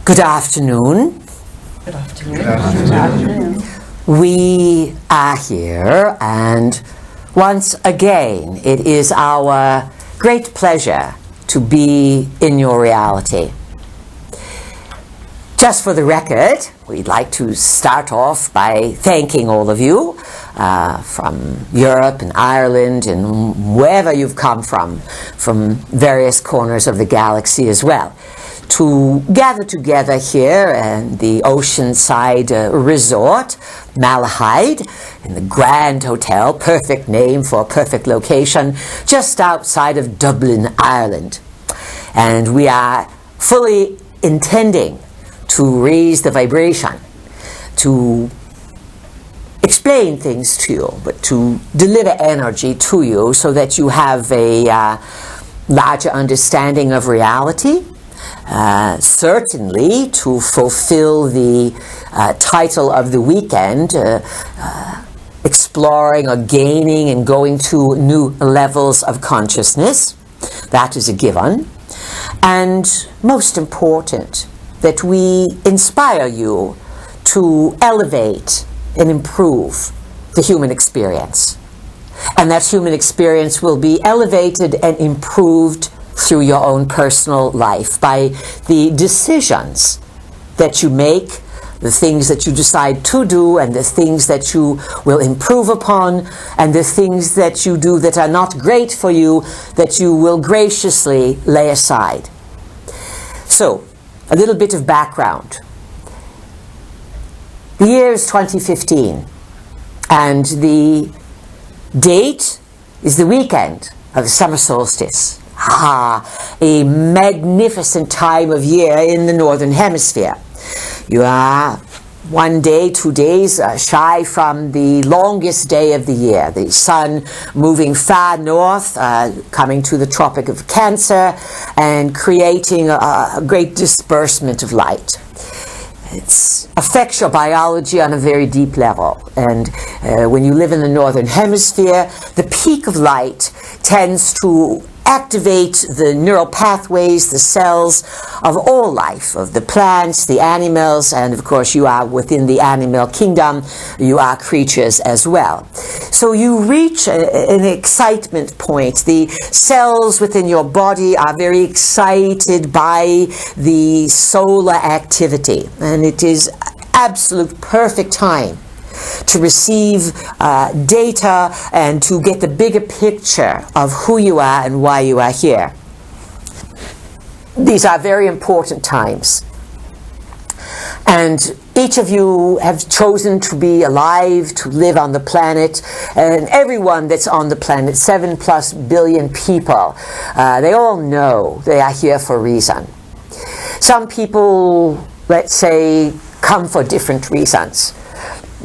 Good afternoon. Good afternoon. Good afternoon. We are here, and once again, it is our great pleasure to be in your reality. Just for the record, we'd like to start off by thanking all of you from Europe and Ireland and wherever you've come from various corners of the galaxy as well, to gather together here in the Oceanside Resort, Malahide, in the Grand Hotel, perfect name for a perfect location, just outside of Dublin, Ireland. And we are fully intending to raise the vibration, to explain things to you, but to deliver energy to you so that you have a larger understanding of reality. Certainly to fulfill the title of the weekend, exploring or gaining and going to new levels of consciousness. That is a given. And most important, that we inspire you to elevate and improve the human experience. And that human experience will be elevated and improved through your own personal life by the decisions that you make, the things that you decide to do, and the things that you will improve upon, and the things that you do that are not great for you, that you will graciously lay aside. So, a little bit of background. The year is 2015, and the date is the weekend of the summer solstice. A magnificent time of year in the Northern Hemisphere. You are 1 day, 2 days shy from the longest day of the year. The sun moving far north, coming to the Tropic of Cancer, and creating a great disbursement of light. It affects your biology on a very deep level. And when you live in the Northern Hemisphere, the peak of light tends to activate the neural pathways, the cells of all life, of the plants, the animals, and of course you are within the animal kingdom, you are creatures as well. So you reach an excitement point. The cells within your body are very excited by the solar activity, and it is absolute perfect time to receive data and to get the bigger picture of who you are and why you are here. These are very important times. And each of you have chosen to be alive, to live on the planet, and everyone that's on the planet, 7+ billion people, they all know they are here for a reason. Some people, let's say, come for different reasons,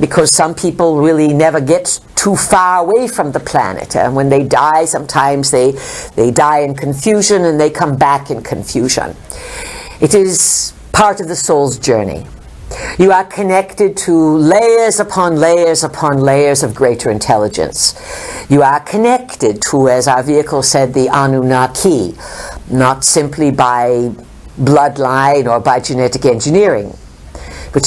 because some people really never get too far away from the planet. And when they die, sometimes they die in confusion and they come back in confusion. It is part of the soul's journey. You are connected to layers upon layers upon layers of greater intelligence. You are connected to, as our vehicle said, the Anunnaki, not simply by bloodline or by genetic engineering, but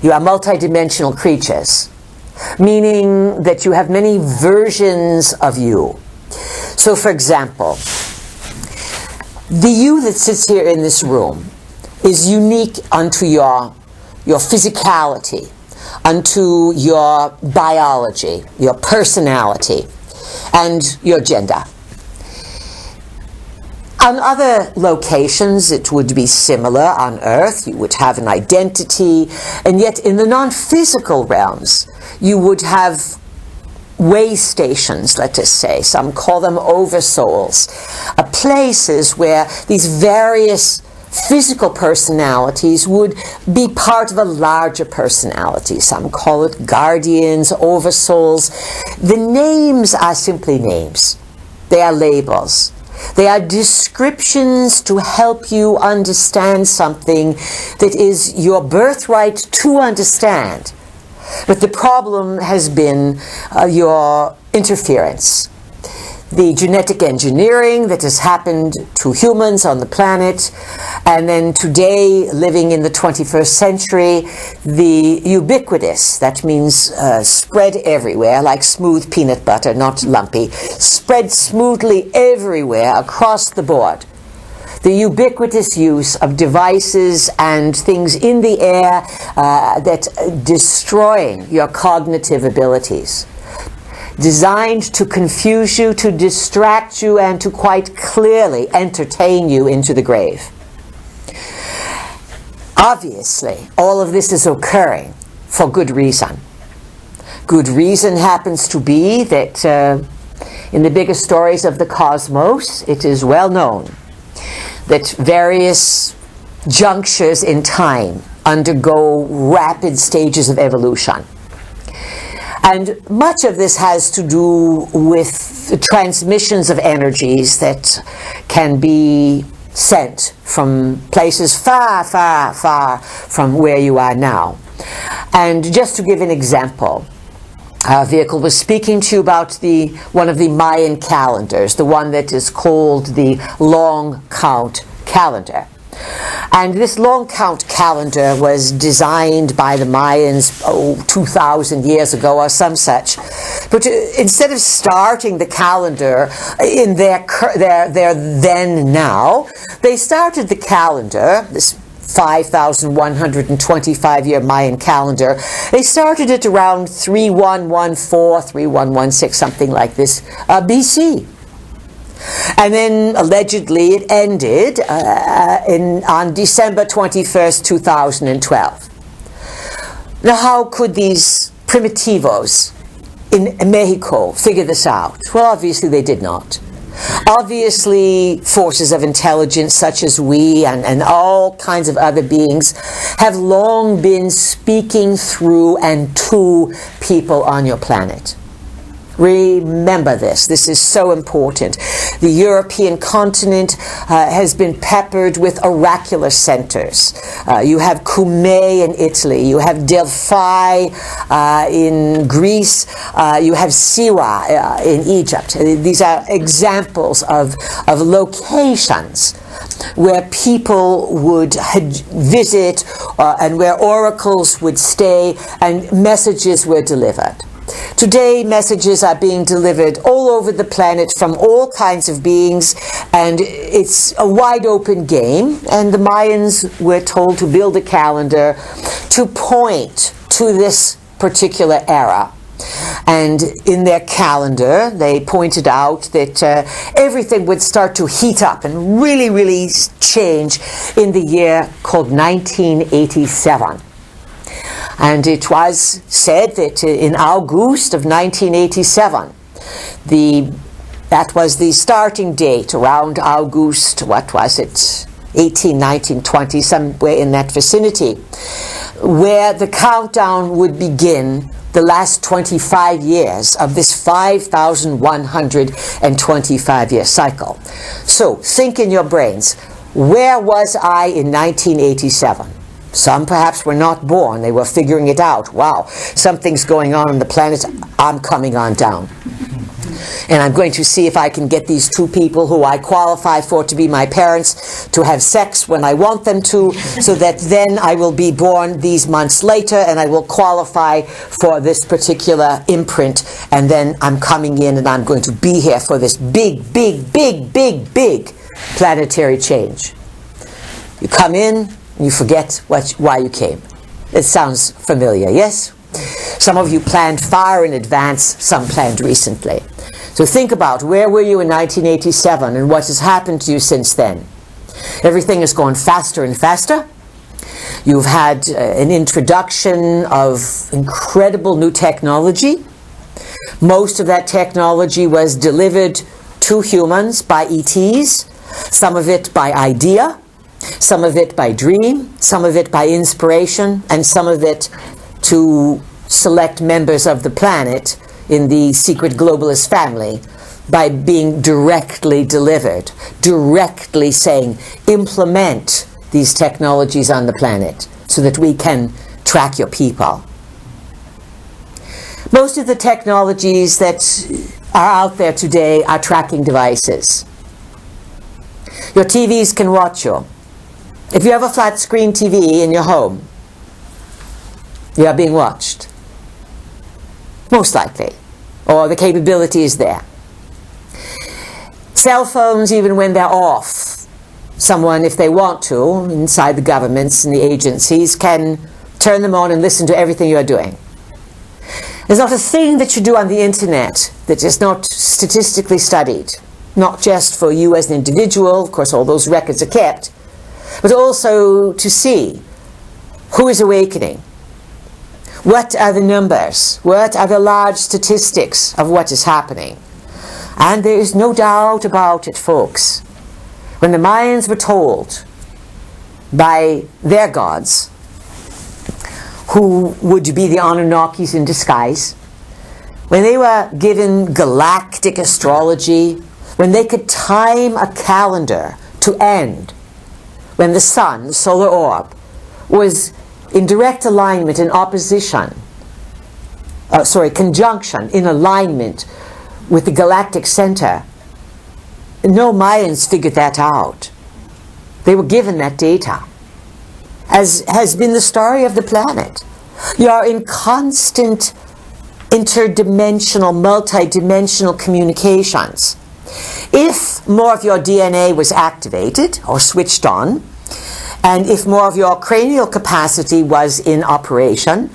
you are multidimensional creatures, meaning that you have many versions of you. So, for example, the you that sits here in this room is unique unto your physicality, unto your biology, your personality, and your gender. On other locations, it would be similar. On Earth, you would have an identity, and yet in the non-physical realms, you would have way stations, let us say. Some call them oversouls, places where these various physical personalities would be part of a larger personality. Some call it guardians, oversouls. The names are simply names. They are labels. They are descriptions to help you understand something that is your birthright to understand. But the problem has been your interference. The genetic engineering that has happened to humans on the planet, And then today, living in the 21st century, the ubiquitous, that means spread everywhere, like smooth peanut butter, not lumpy, spread smoothly everywhere across the board. The ubiquitous use of devices and things in the air that destroying your cognitive abilities, designed to confuse you, to distract you, and to quite clearly entertain you into the grave. Obviously, all of this is occurring for good reason. Good reason happens to be that in the biggest stories of the cosmos, it is well known that various junctures in time undergo rapid stages of evolution. And much of this has to do with the transmissions of energies that can be sent from places far, far, far from where you are now. And just to give an example, our vehicle was speaking to you about one of the Mayan calendars, the one that is called the long count calendar. And this long count calendar was designed by the Mayans 2,000 years ago or some such. But instead of starting the calendar in their then now, they started the calendar, this 5,125-year Mayan calendar, they started it around 3114, 3116, something like this, BC. And then allegedly it ended on December 21st, 2012. Now, how could these primitivos in Mexico figure this out? Well, obviously they did not. Obviously, forces of intelligence such as we and all kinds of other beings have long been speaking through and to people on your planet. Remember this. This is so important. The European continent has been peppered with oracular centers. You have Cumae in Italy. You have Delphi in Greece. You have Siwa in Egypt. These are examples of locations where people would visit and where oracles would stay and messages were delivered. Today, messages are being delivered all over the planet from all kinds of beings, and it's a wide open game. And the Mayans were told to build a calendar to point to this particular era. And in their calendar, they pointed out that everything would start to heat up and really, really change in the year called 1987. And it was said that in August of 1987, that was the starting date, around August, what was it, 18, 19, 20, somewhere in that vicinity, where the countdown would begin the last 25 years of this 5,125-year cycle. So, think in your brains, where was I in 1987? Some perhaps were not born. They were figuring it out. Wow, something's going on the planet. I'm coming on down. And I'm going to see if I can get these two people who I qualify for to be my parents to have sex when I want them to, so that then I will be born these months later and I will qualify for this particular imprint, and then I'm coming in and I'm going to be here for this big, big, big, big, big planetary change. You come in, you forget why you came. It sounds familiar, yes? Some of you planned far in advance, some planned recently. So think about, where were you in 1987 and what has happened to you since then? Everything has gone faster and faster. You've had an introduction of incredible new technology. Most of that technology was delivered to humans by ETs, some of it by idea, some of it by dream, some of it by inspiration, and some of it to select members of the planet in the secret globalist family by being directly delivered, directly saying, implement these technologies on the planet so that we can track your people. Most of the technologies that are out there today are tracking devices. Your TVs can watch you. If you have a flat screen TV in your home, you are being watched. Most likely. Or the capability is there. Cell phones, even when they're off, someone, if they want to, inside the governments and the agencies, can turn them on and listen to everything you're doing. There's not a thing that you do on the internet that is not statistically studied. Not just for you as an individual, of course all those records are kept, but also to see who is awakening. What are the numbers? What are the large statistics of what is happening? And there is no doubt about it, folks. When the Mayans were told by their gods, who would be the Anunnakis in disguise, when they were given galactic astrology, when they could time a calendar to end, when the sun, the solar orb, was in direct alignment, in opposition, conjunction, in alignment with the galactic center, no Mayans figured that out. They were given that data, as has been the story of the planet. You are in constant interdimensional, multidimensional communications. If more of your DNA was activated or switched on, and if more of your cranial capacity was in operation,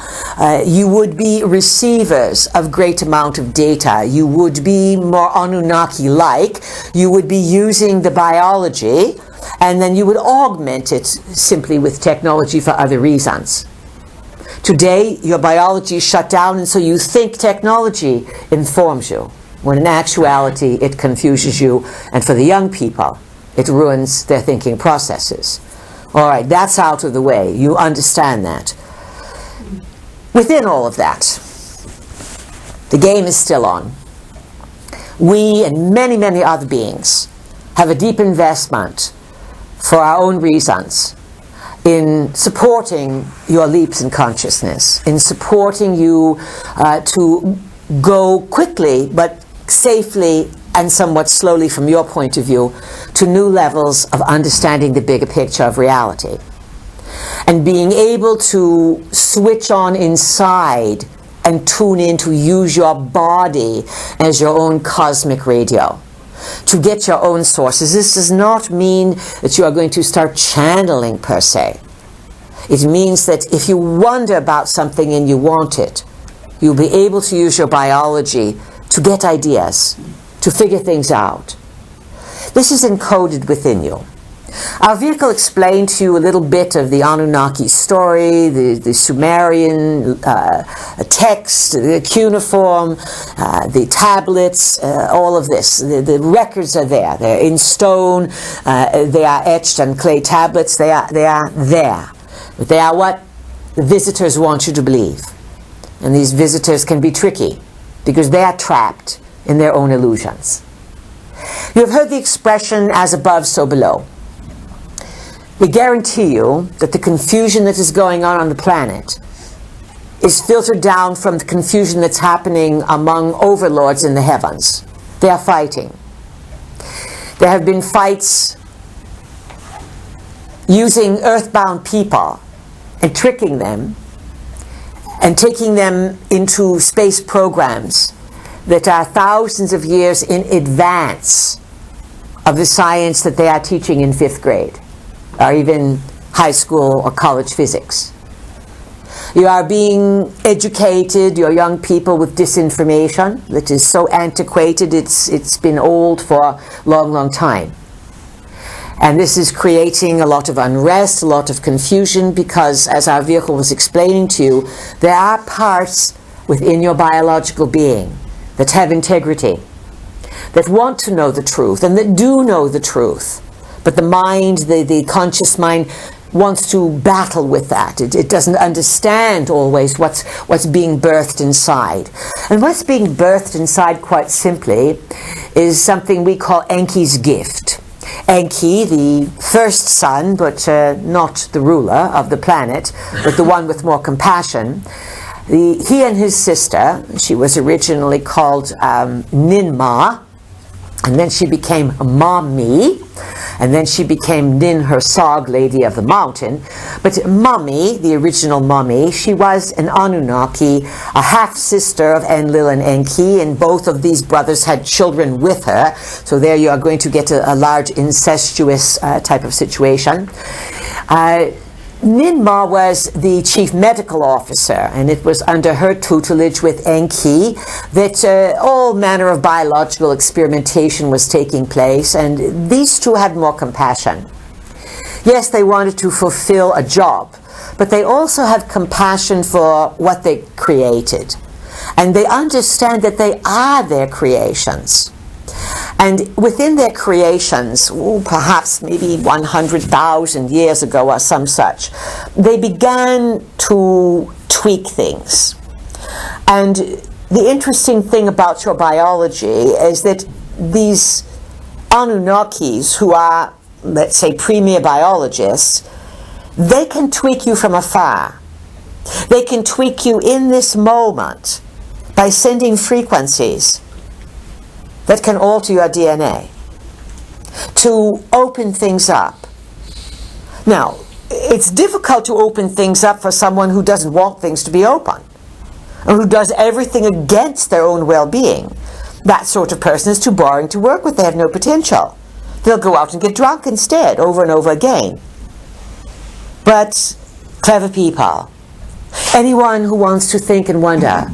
you would be receivers of great amount of data. You would be more Anunnaki-like. You would be using the biology, and then you would augment it simply with technology for other reasons. Today, your biology is shut down, and so you think technology informs you, when in actuality it confuses you, and for the young people, it ruins their thinking processes. All right, that's out of the way. You understand that. Within all of that, the game is still on. We and many, many other beings have a deep investment for our own reasons in supporting your leaps in consciousness, in supporting you to go quickly but safely and somewhat slowly from your point of view to new levels of understanding the bigger picture of reality. And being able to switch on inside and tune in to use your body as your own cosmic radio, to get your own sources. This does not mean that you are going to start channeling per se. It means that if you wonder about something and you want it, you'll be able to use your biology to get ideas, to figure things out. This is encoded within you. Our vehicle explained to you a little bit of the Anunnaki story, the Sumerian text, the cuneiform, the tablets, all of this. The records are there. They're in stone. They are etched on clay tablets. They are there. But they are what the visitors want you to believe. And these visitors can be tricky because they are trapped in their own illusions. You have heard the expression, as above, so below. We guarantee you that the confusion that is going on the planet is filtered down from the confusion that's happening among overlords in the heavens. They are fighting. There have been fights using earthbound people and tricking them and taking them into space programs that are thousands of years in advance of the science that they are teaching in 5th grade, or even high school or college physics. You are being educated, your young people, with disinformation that is so antiquated, it's been old for a long, long time. And this is creating a lot of unrest, a lot of confusion, because, as our vehicle was explaining to you, there are parts within your biological being that have integrity, that want to know the truth, and that do know the truth. But the mind, the conscious mind, wants to battle with that. It doesn't understand always what's being birthed inside. And what's being birthed inside, quite simply, is something we call Enki's gift. Enki, the first son, but not the ruler of the planet, but the one with more compassion. He and his sister, she was originally called Ninma, and then she became Mami, and then she became Nin Hersog, Lady of the Mountain. But Mummy, the original Mummy, she was an Anunnaki, a half-sister of Enlil and Enki, and both of these brothers had children with her. So there you are going to get a large incestuous type of situation. Ninmah was the chief medical officer, and it was under her tutelage with Enki that all manner of biological experimentation was taking place, and these two had more compassion. Yes, they wanted to fulfill a job, but they also had compassion for what they created, and they understand that they are their creations. And within their creations, perhaps maybe 100,000 years ago or some such, they began to tweak things. And the interesting thing about your biology is that these Anunnakis, who are, let's say, premier biologists, they can tweak you from afar. They can tweak you in this moment by sending frequencies that can alter your DNA to open things up. Now, it's difficult to open things up for someone who doesn't want things to be open, and who does everything against their own well-being. That sort of person is too boring to work with. They have no potential. They'll go out and get drunk instead, over and over again. But clever people, anyone who wants to think and wonder,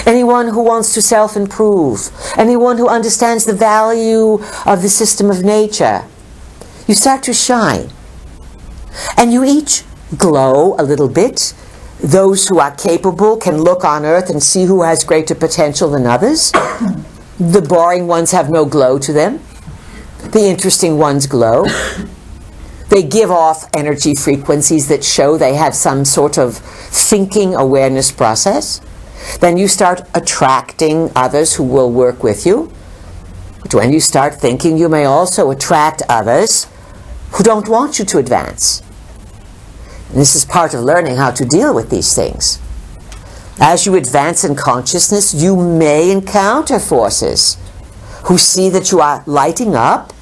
anyone who wants to self-improve, anyone who understands the value of the system of nature, you start to shine. And you each glow a little bit. Those who are capable can look on Earth and see who has greater potential than others. The boring ones have no glow to them. The interesting ones glow. They give off energy frequencies that show they have some sort of thinking awareness process. Then you start attracting others who will work with you. But when you start thinking, you may also attract others who don't want you to advance. And this is part of learning how to deal with these things. As you advance in consciousness, you may encounter forces who see that you are lighting up,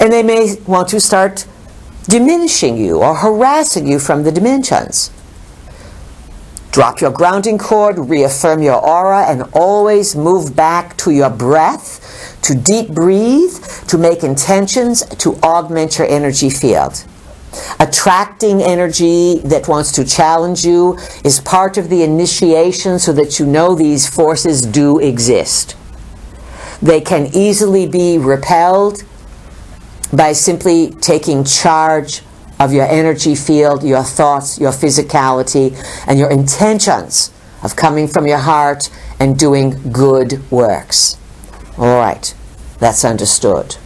and they may want to start diminishing you or harassing you from the dimensions. Drop your grounding cord, reaffirm your aura, and always move back to your breath, to deep breathe, to make intentions, to augment your energy field. Attracting energy that wants to challenge you is part of the initiation so that you know these forces do exist. They can easily be repelled by simply taking charge of your energy field, your thoughts, your physicality, and your intentions of coming from your heart and doing good works. All right, that's understood.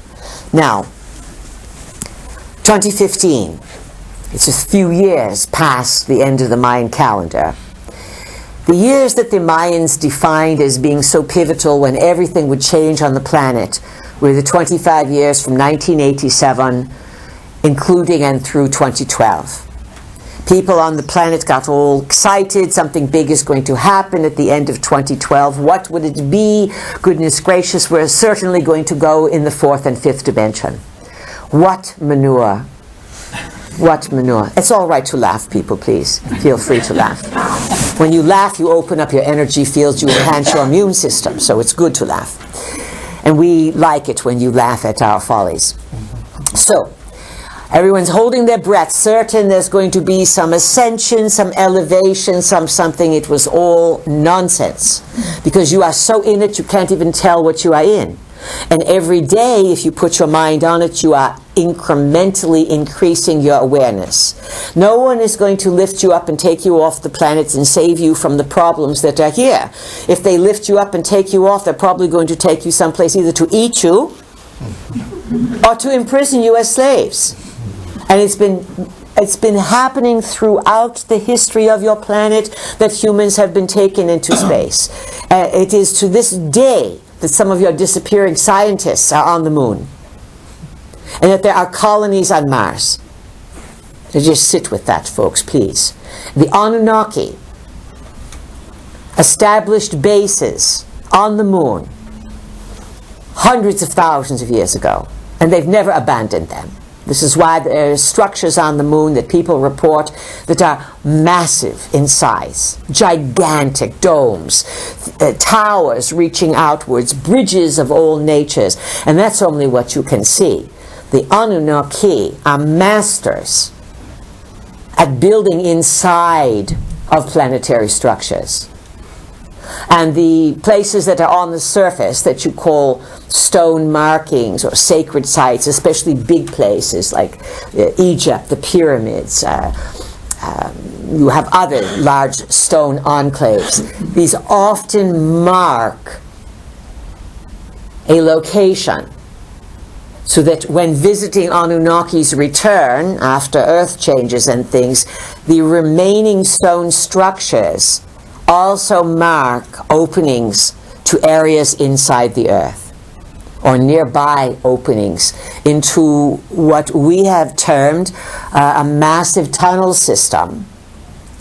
Now, 2015, it's a few years past the end of the Mayan calendar. The years that the Mayans defined as being so pivotal when everything would change on the planet were the 25 years from 1987 including and through 2012. People on the planet got all excited. Something big is going to happen at the end of 2012. What would it be? Goodness gracious, we're certainly going to go in the fourth and fifth dimension. What manure? What manure? It's all right to laugh, people, please. Feel free to laugh. When you laugh, you open up your energy fields, you enhance your immune system, so it's good to laugh. And we like it when you laugh at our follies. So, everyone's holding their breath, certain there's going to be some ascension, some elevation, something. It was all nonsense. Because you are so in it, you can't even tell what you are in. And every day, if you put your mind on it, you are incrementally increasing your awareness. No one is going to lift you up and take you off the planet and save you from the problems that are here. If they lift you up and take you off, they're probably going to take you someplace either to eat you or to imprison you as slaves. And it's been happening throughout the history of your planet that humans have been taken into space. It is to this day that some of your disappearing scientists are on the moon. And that there are colonies on Mars. So just sit with that, folks, please. The Anunnaki established bases on the moon hundreds of thousands of years ago. And they've never abandoned them. This is why there are structures on the moon that people report that are massive in size. Gigantic domes, towers reaching outwards, bridges of all natures. And that's only what you can see. The Anunnaki are masters at building inside of planetary structures. And the places that are on the surface that you call stone markings or sacred sites, especially big places like Egypt, the pyramids, you have other large stone enclaves. These often mark a location so that when visiting Anunnakis return after Earth changes and things, the remaining stone structures also mark openings to areas inside the Earth, or nearby openings into what we have termed a massive tunnel system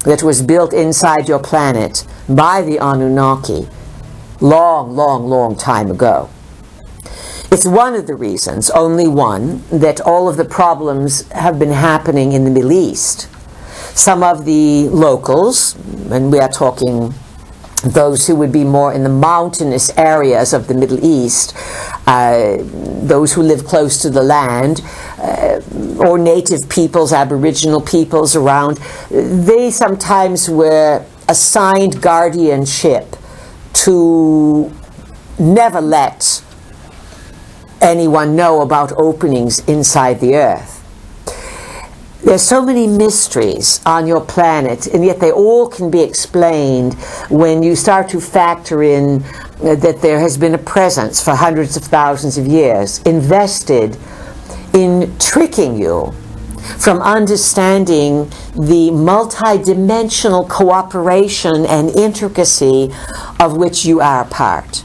that was built inside your planet by the Anunnaki long time ago. It's one of the reasons, only one, that all of the problems have been happening in the Middle East. Some of the locals, and we are talking those who would be more in the mountainous areas of the Middle East, those who live close to the land, or native peoples, aboriginal peoples around, they sometimes were assigned guardianship to never let anyone know about openings inside the Earth. There's so many mysteries on your planet, and yet they all can be explained when you start to factor in that there has been a presence for hundreds of thousands of years invested in tricking you from understanding the multidimensional cooperation and intricacy of which you are a part.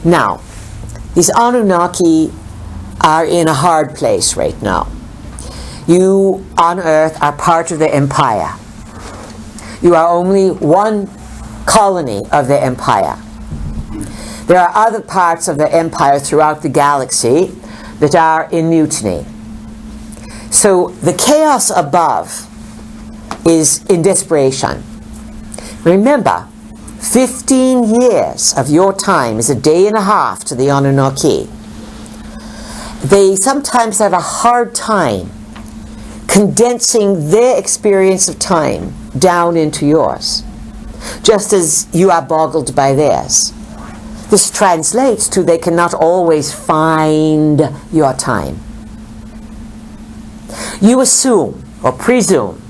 Now, these Anunnaki are in a hard place right now. You on Earth are part of the empire. You are only one colony of the empire. There are other parts of the empire throughout the galaxy that are in mutiny. So the chaos above is in desperation. Remember, 15 years of your time is a day and a half to the Anunnaki. They sometimes have a hard time condensing their experience of time down into yours, just as you are boggled by theirs. This translates to they cannot always find your time. You assume or presume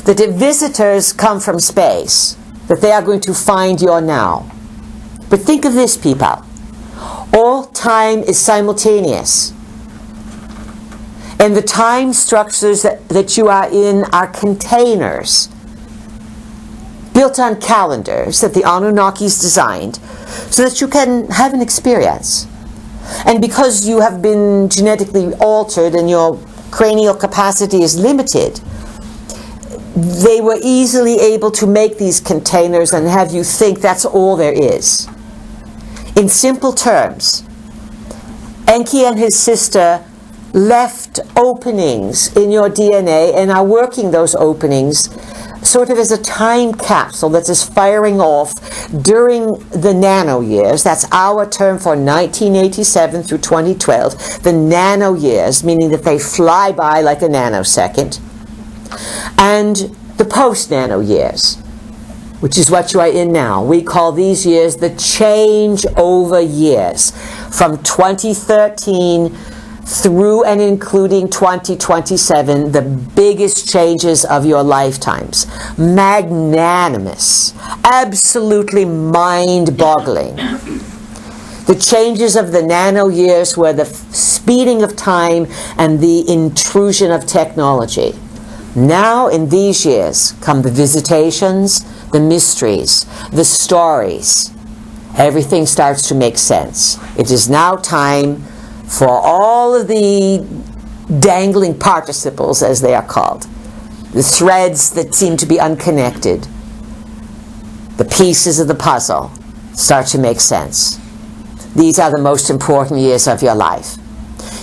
that if visitors come from space, that they are going to find your now. But think of this, people. All time is simultaneous. And the time structures that you are in are containers built on calendars that the Anunnakis designed so that you can have an experience. And because you have been genetically altered and your cranial capacity is limited, they were easily able to make these containers and have you think that's all there is. In simple terms, Enki and his sister left openings in your DNA and are working those openings sort of as a time capsule that is firing off during the nano years. That's our term for 1987 through 2012. The nano years, meaning that they fly by like a nanosecond. And the post-nano years, which is what you are in now. We call these years the changeover years. From 2013 through and including 2027, the biggest changes of your lifetimes. Magnanimous, absolutely mind-boggling. The changes of the nano years were the speeding of time and the intrusion of technology. Now, in these years, come the visitations, the mysteries, the stories. Everything starts to make sense. It is now time for all of the dangling participles, as they are called, the threads that seem to be unconnected, the pieces of the puzzle start to make sense. These are the most important years of your life.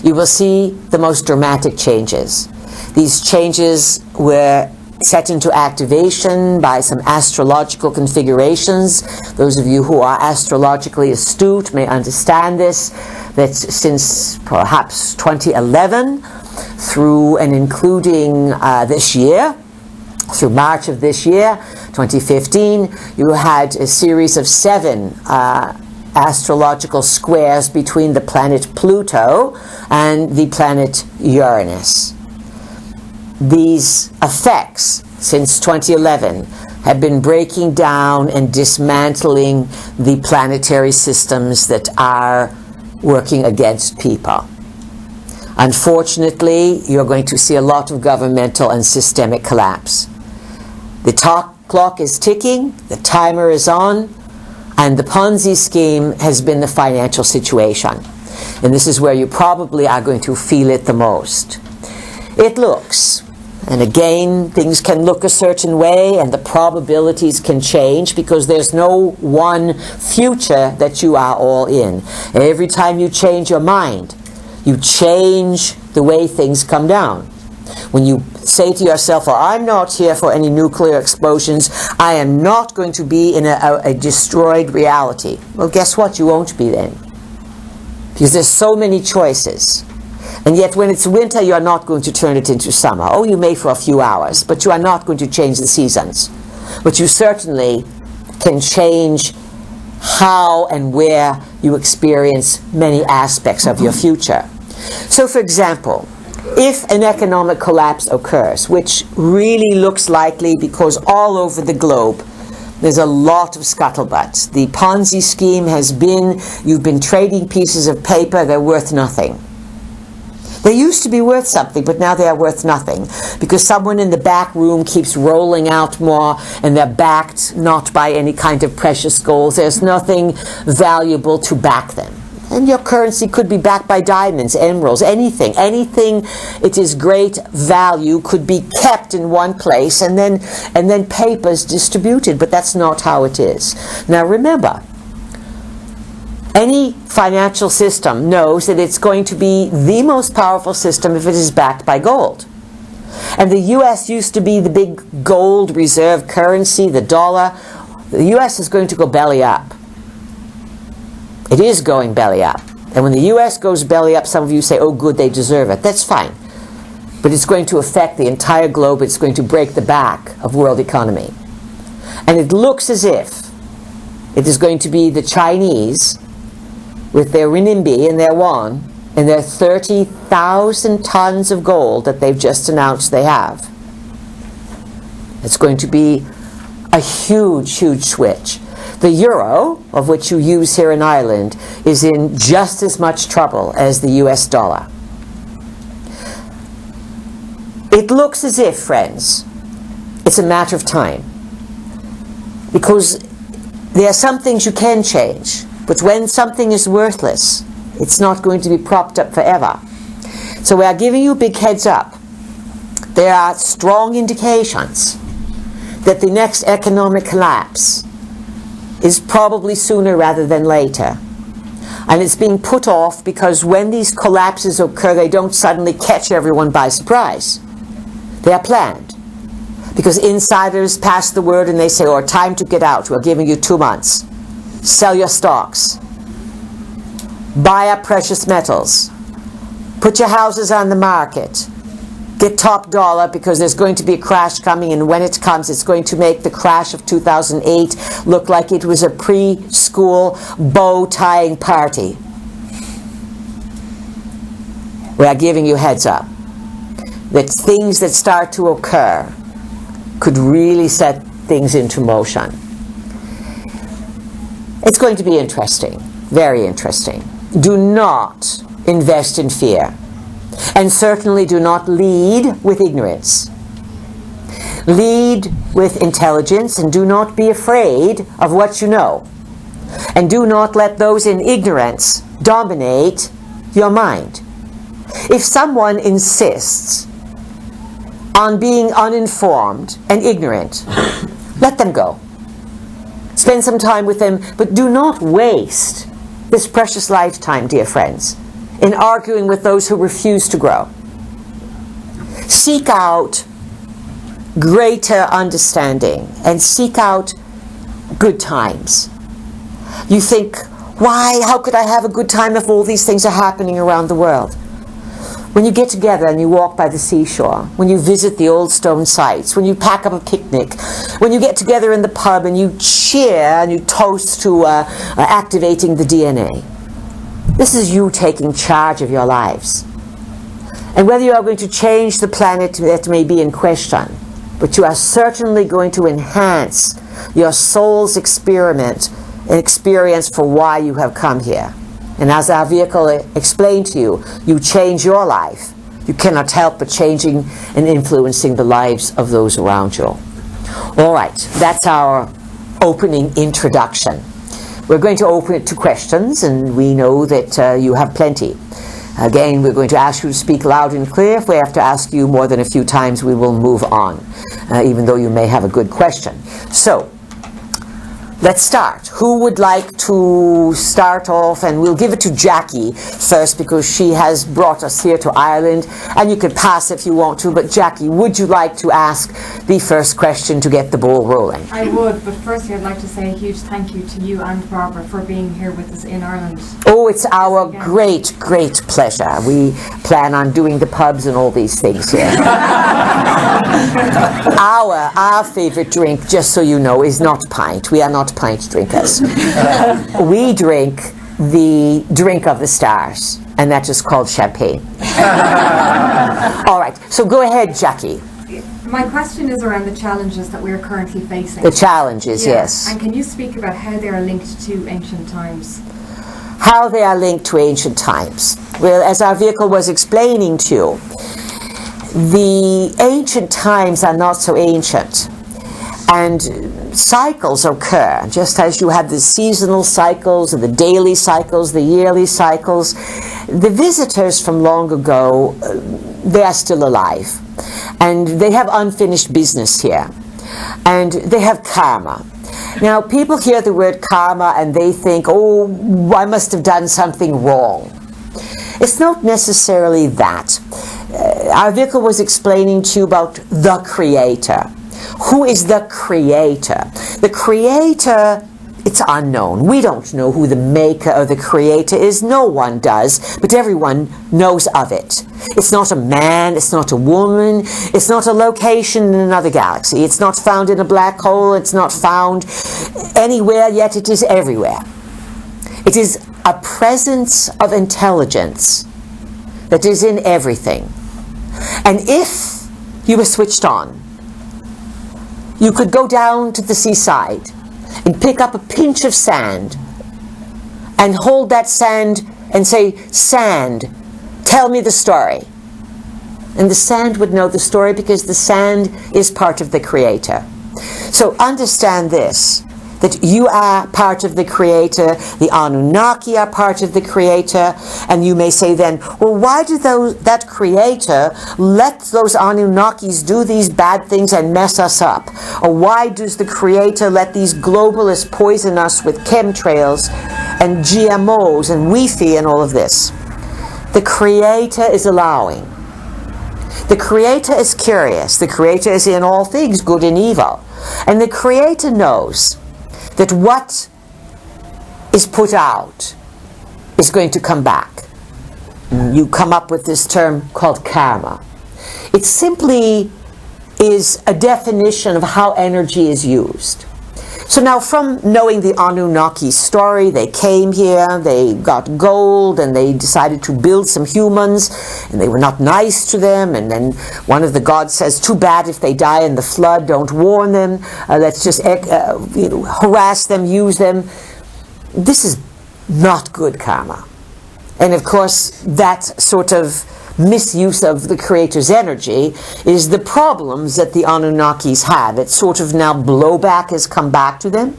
you will see the most dramatic changes. These changes were set into activation by some astrological configurations. Those of you who are astrologically astute may understand this, that since perhaps 2011 through and including this year, through March of this year, 2015, you had a series of 7 astrological squares between the planet Pluto and the planet Uranus. These effects, since 2011, have been breaking down and dismantling the planetary systems that are working against people. Unfortunately, you're going to see a lot of governmental and systemic collapse. The clock is ticking, the timer is on, and the Ponzi scheme has been the financial situation. And this is where you probably are going to feel it the most. It looks, and again, things can look a certain way and the probabilities can change because there's no one future that you are all in. Every time you change your mind, you change the way things come down. When you say to yourself, well, I'm not here for any nuclear explosions, I am not going to be in a destroyed reality. Well, guess what? You won't be then. Because there's so many choices. And yet when it's winter, you're not going to turn it into summer. Oh, you may for a few hours, but you are not going to change the seasons. But you certainly can change how and where you experience many aspects of your future. So, for example, if an economic collapse occurs, which really looks likely because all over the globe there's a lot of scuttlebutt. The Ponzi scheme has been, you've been trading pieces of paper, they're worth nothing. They used to be worth something, but now they are worth nothing because someone in the back room keeps rolling out more and they're backed not by any kind of precious gold. There's nothing valuable to back them. And your currency could be backed by diamonds, emeralds, anything. Anything it is great value could be kept in one place and then papers distributed, but that's not how it is. Now remember, any financial system knows that it's going to be the most powerful system if it is backed by gold. And the U.S. used to be the big gold reserve currency, the dollar. The U.S. is going to go belly up. It is going belly up. And when the U.S. goes belly up, some of you say, oh good, they deserve it. That's fine. But it's going to affect the entire globe. It's going to break the back of world economy. And it looks as if it is going to be the Chinese with their renminbi and their yuan and their 30,000 tons of gold that they've just announced they have. It's going to be a huge, huge switch. The euro, of which you use here in Ireland, is in just as much trouble as the US dollar. It looks as if, friends, it's a matter of time. Because there are some things you can change. But when something is worthless, it's not going to be propped up forever. So we are giving you a big heads up. There are strong indications that the next economic collapse is probably sooner rather than later. And it's being put off because when these collapses occur, they don't suddenly catch everyone by surprise. They are planned. Because insiders pass the word and they say, oh, time to get out. We're giving you 2 months. Sell your stocks. Buy up precious metals. Put your houses on the market. Get top dollar because there's going to be a crash coming, and when it comes, it's going to make the crash of 2008 look like it was a preschool bow-tying party. We are giving you heads up that things that start to occur could really set things into motion. It's going to be interesting, very interesting. Do not invest in fear, and certainly do not lead with ignorance. Lead with intelligence, and do not be afraid of what you know. And do not let those in ignorance dominate your mind. If someone insists on being uninformed and ignorant, let them go. Spend some time with them, but do not waste this precious lifetime, dear friends. in arguing with those who refuse to grow. Seek out greater understanding and seek out good times. You think, why? How could I have a good time if all these things are happening around the world? When you get together and you walk by the seashore, when you visit the old stone sites, when you pack up a picnic, when you get together in the pub and you cheer and you toast to activating the DNA, this is you taking charge of your lives. And whether you are going to change the planet, that may be in question, but you are certainly going to enhance your soul's experience for why you have come here. And as our vehicle explained to you, you change your life. You cannot help but changing and influencing the lives of those around you. All right, that's our opening introduction. We're going to open it to questions, and we know that you have plenty. Again, we're going to ask you to speak loud and clear. If we have to ask you more than a few times, we will move on, even though you may have a good question. So, let's start. Who would like to start off? And we'll give it to Jackie first because she has brought us here to Ireland. And you can pass if you want to. But Jackie, would you like to ask the first question to get the ball rolling? I would, but firstly I'd like to say a huge thank you to you and Barbara for being here with us in Ireland. Oh, it's our great, great pleasure. We plan on doing the pubs and all these things here. Our favorite drink, just so you know, is not pint. We are not pint drinkers. We drink the drink of the stars, and that is called champagne. All right, so go ahead, Jackie. My question is around the challenges that we're currently facing. The challenges, yes. And can you speak about how they are linked to ancient times? How they are linked to ancient times. Well, as our vehicle was explaining to you, the ancient times are not so ancient. And cycles occur, just as you have the seasonal cycles, and the daily cycles, the yearly cycles. The visitors from long ago, they are still alive. And they have unfinished business here. And they have karma. Now, people hear the word karma and they think, oh, I must have done something wrong. It's not necessarily that. Our vehicle was explaining to you about the Creator. Who is the Creator? The Creator, it's unknown. We don't know who the maker or the Creator is. No one does, but everyone knows of it. It's not a man, it's not a woman, it's not a location in another galaxy. It's not found in a black hole, it's not found anywhere, yet it is everywhere. It is a presence of intelligence that is in everything. And if you were switched on, you could go down to the seaside and pick up a pinch of sand and hold that sand and say, "Sand, tell me the story." And the sand would know the story because the sand is part of the Creator. So understand this, that you are part of the Creator, the Anunnaki are part of the Creator, and you may say then, well, why did that Creator let those Anunnakis do these bad things and mess us up? Or why does the Creator let these globalists poison us with chemtrails and GMOs and Wi-Fi and all of this? The Creator is allowing. The Creator is curious. The Creator is in all things, good and evil. And the Creator knows that what is put out is going to come back. You come up with this term called karma. It simply is a definition of how energy is used. So now, from knowing the Anunnaki story, they came here, they got gold, and they decided to build some humans, and they were not nice to them, and then one of the gods says, too bad if they die in the flood, don't warn them, let's just harass them, use them. This is not good karma. And of course, that sort of misuse of the Creator's energy is the problems that the Anunnakis have. It's sort of now blowback has come back to them.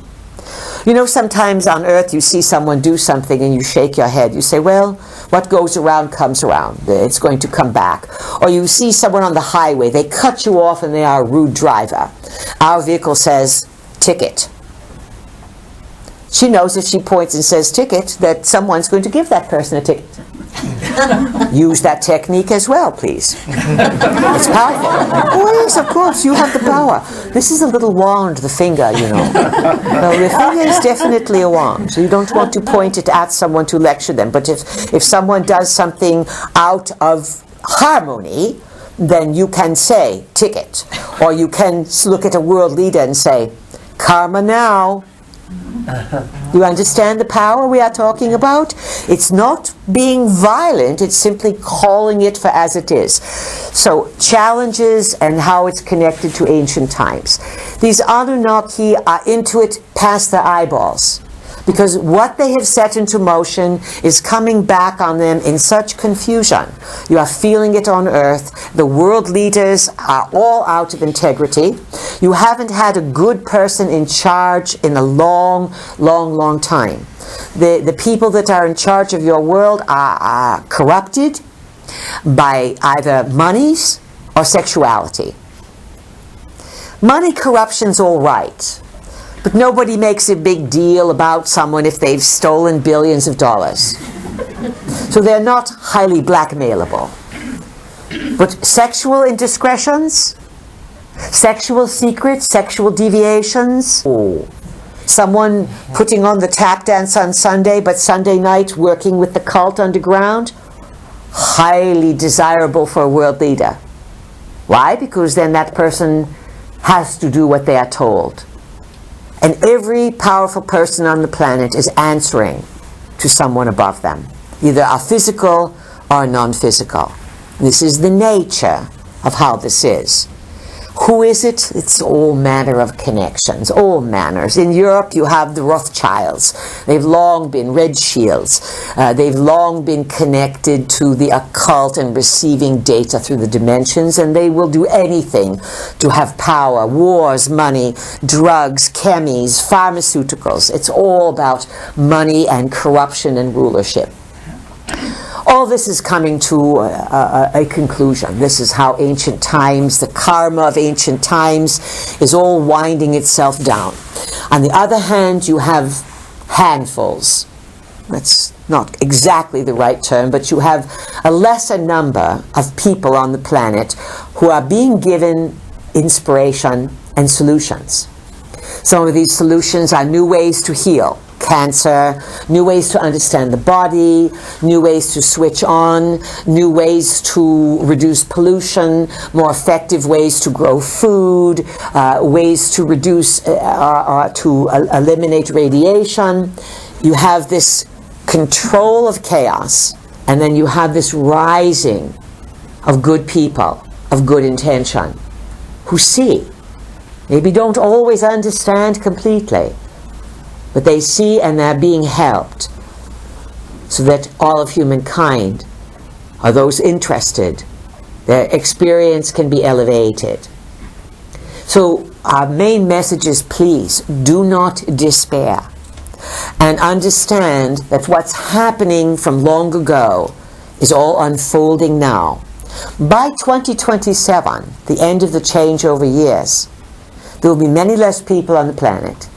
You know, sometimes on Earth you see someone do something and you shake your head. You say, well, what goes around comes around. It's going to come back. Or you see someone on the highway, they cut you off and they are a rude driver. Our vehicle says, ticket. She knows if she points and says ticket that someone's going to give that person a ticket. Use that technique as well, please. It's powerful. Oh yes, of course, you have the power. This is a little wand, the finger, you know. No, the finger is definitely a wand. So you don't want to point it at someone to lecture them. But if someone does something out of harmony, then you can say, ticket. Or you can look at a world leader and say, karma now. You understand the power we are talking about? It's not being violent, it's simply calling it for as it is. So, challenges and how it's connected to ancient times. These Anunnaki are into it past their eyeballs, because what they have set into motion is coming back on them in such confusion. You are feeling it on Earth. The world leaders are all out of integrity. You haven't had a good person in charge in a long, long, long time. The people that are in charge of your world are corrupted by either monies or sexuality. Money corruption's all right. But nobody makes a big deal about someone if they've stolen billions of dollars. So they're not highly blackmailable. But sexual indiscretions, sexual secrets, sexual deviations, someone putting on the tap dance on Sunday, but Sunday night working with the cult underground, highly desirable for a world leader. Why? Because then that person has to do what they are told. And every powerful person on the planet is answering to someone above them, either a physical or a non-physical. This is the nature of how this is. Who is it? It's all manner of connections, all manners. In Europe, you have the Rothschilds. They've long been Red Shields. They've long been connected to the occult and receiving data through the dimensions, and they will do anything to have power. Wars, money, drugs, chemies, pharmaceuticals. It's all about money and corruption and rulership. All this is coming to a conclusion. This is how ancient times, the karma of ancient times, is all winding itself down. On the other hand, you have handfuls. That's not exactly the right term, but you have a lesser number of people on the planet who are being given inspiration and solutions. Some of these solutions are new ways to heal cancer, new ways to understand the body, new ways to switch on, new ways to reduce pollution, more effective ways to grow food, ways to reduce to eliminate radiation. You have this control of chaos, and then you have this rising of good people, of good intention, who see. Maybe don't always understand completely, but they see and they're being helped, so that all of humankind, or those interested, their experience can be elevated. So our main message is, please do not despair, and understand that what's happening from long ago is all unfolding now. By 2027, the end of the changeover years, there will be many less people on the planet.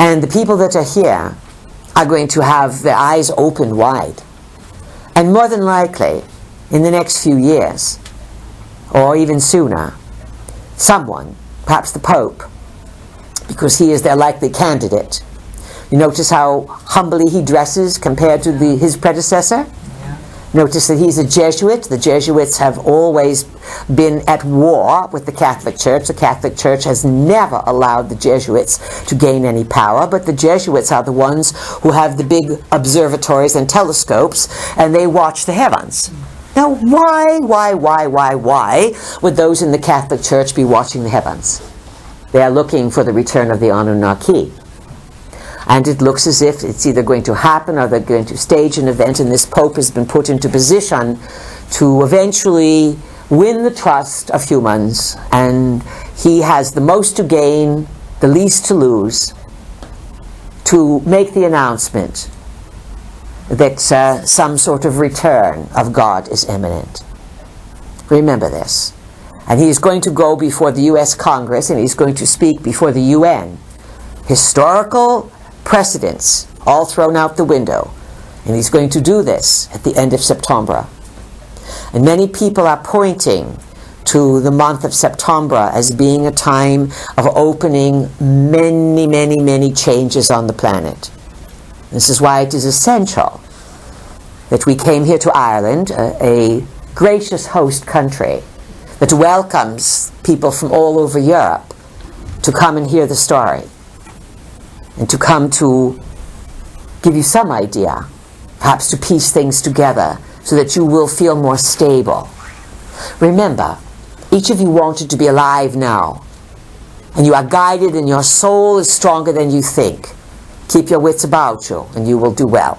And the people that are here are going to have their eyes opened wide. And more than likely, in the next few years, or even sooner, someone, perhaps the Pope, because he is their likely candidate. You notice how humbly he dresses compared to his predecessor? Notice that he's a Jesuit. The Jesuits have always been at war with the Catholic Church. The Catholic Church has never allowed the Jesuits to gain any power, but the Jesuits are the ones who have the big observatories and telescopes, and they watch the heavens. Now, why would those in the Catholic Church be watching the heavens? They are looking for the return of the Anunnaki. And it looks as if it's either going to happen or they're going to stage an event, and this Pope has been put into position to eventually win the trust of humans, and he has the most to gain, the least to lose, to make the announcement that some sort of return of God is imminent. Remember this. And he's going to go before the U.S. Congress, and he's going to speak before the UN. Historical precedents all thrown out the window. And he's going to do this at the end of September. And many people are pointing to the month of September as being a time of opening many, many, many changes on the planet. This is why it is essential that we came here to Ireland, a gracious host country that welcomes people from all over Europe to come and hear the story and to come to give you some idea, perhaps to piece things together so that you will feel more stable. Remember, each of you wanted to be alive now, and you are guided and your soul is stronger than you think. Keep your wits about you and you will do well.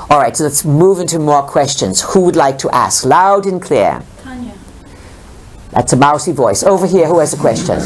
All right, so let's move into more questions. Who would like to ask? Loud and clear. Tanya. That's a mousy voice. Over here, who has a question?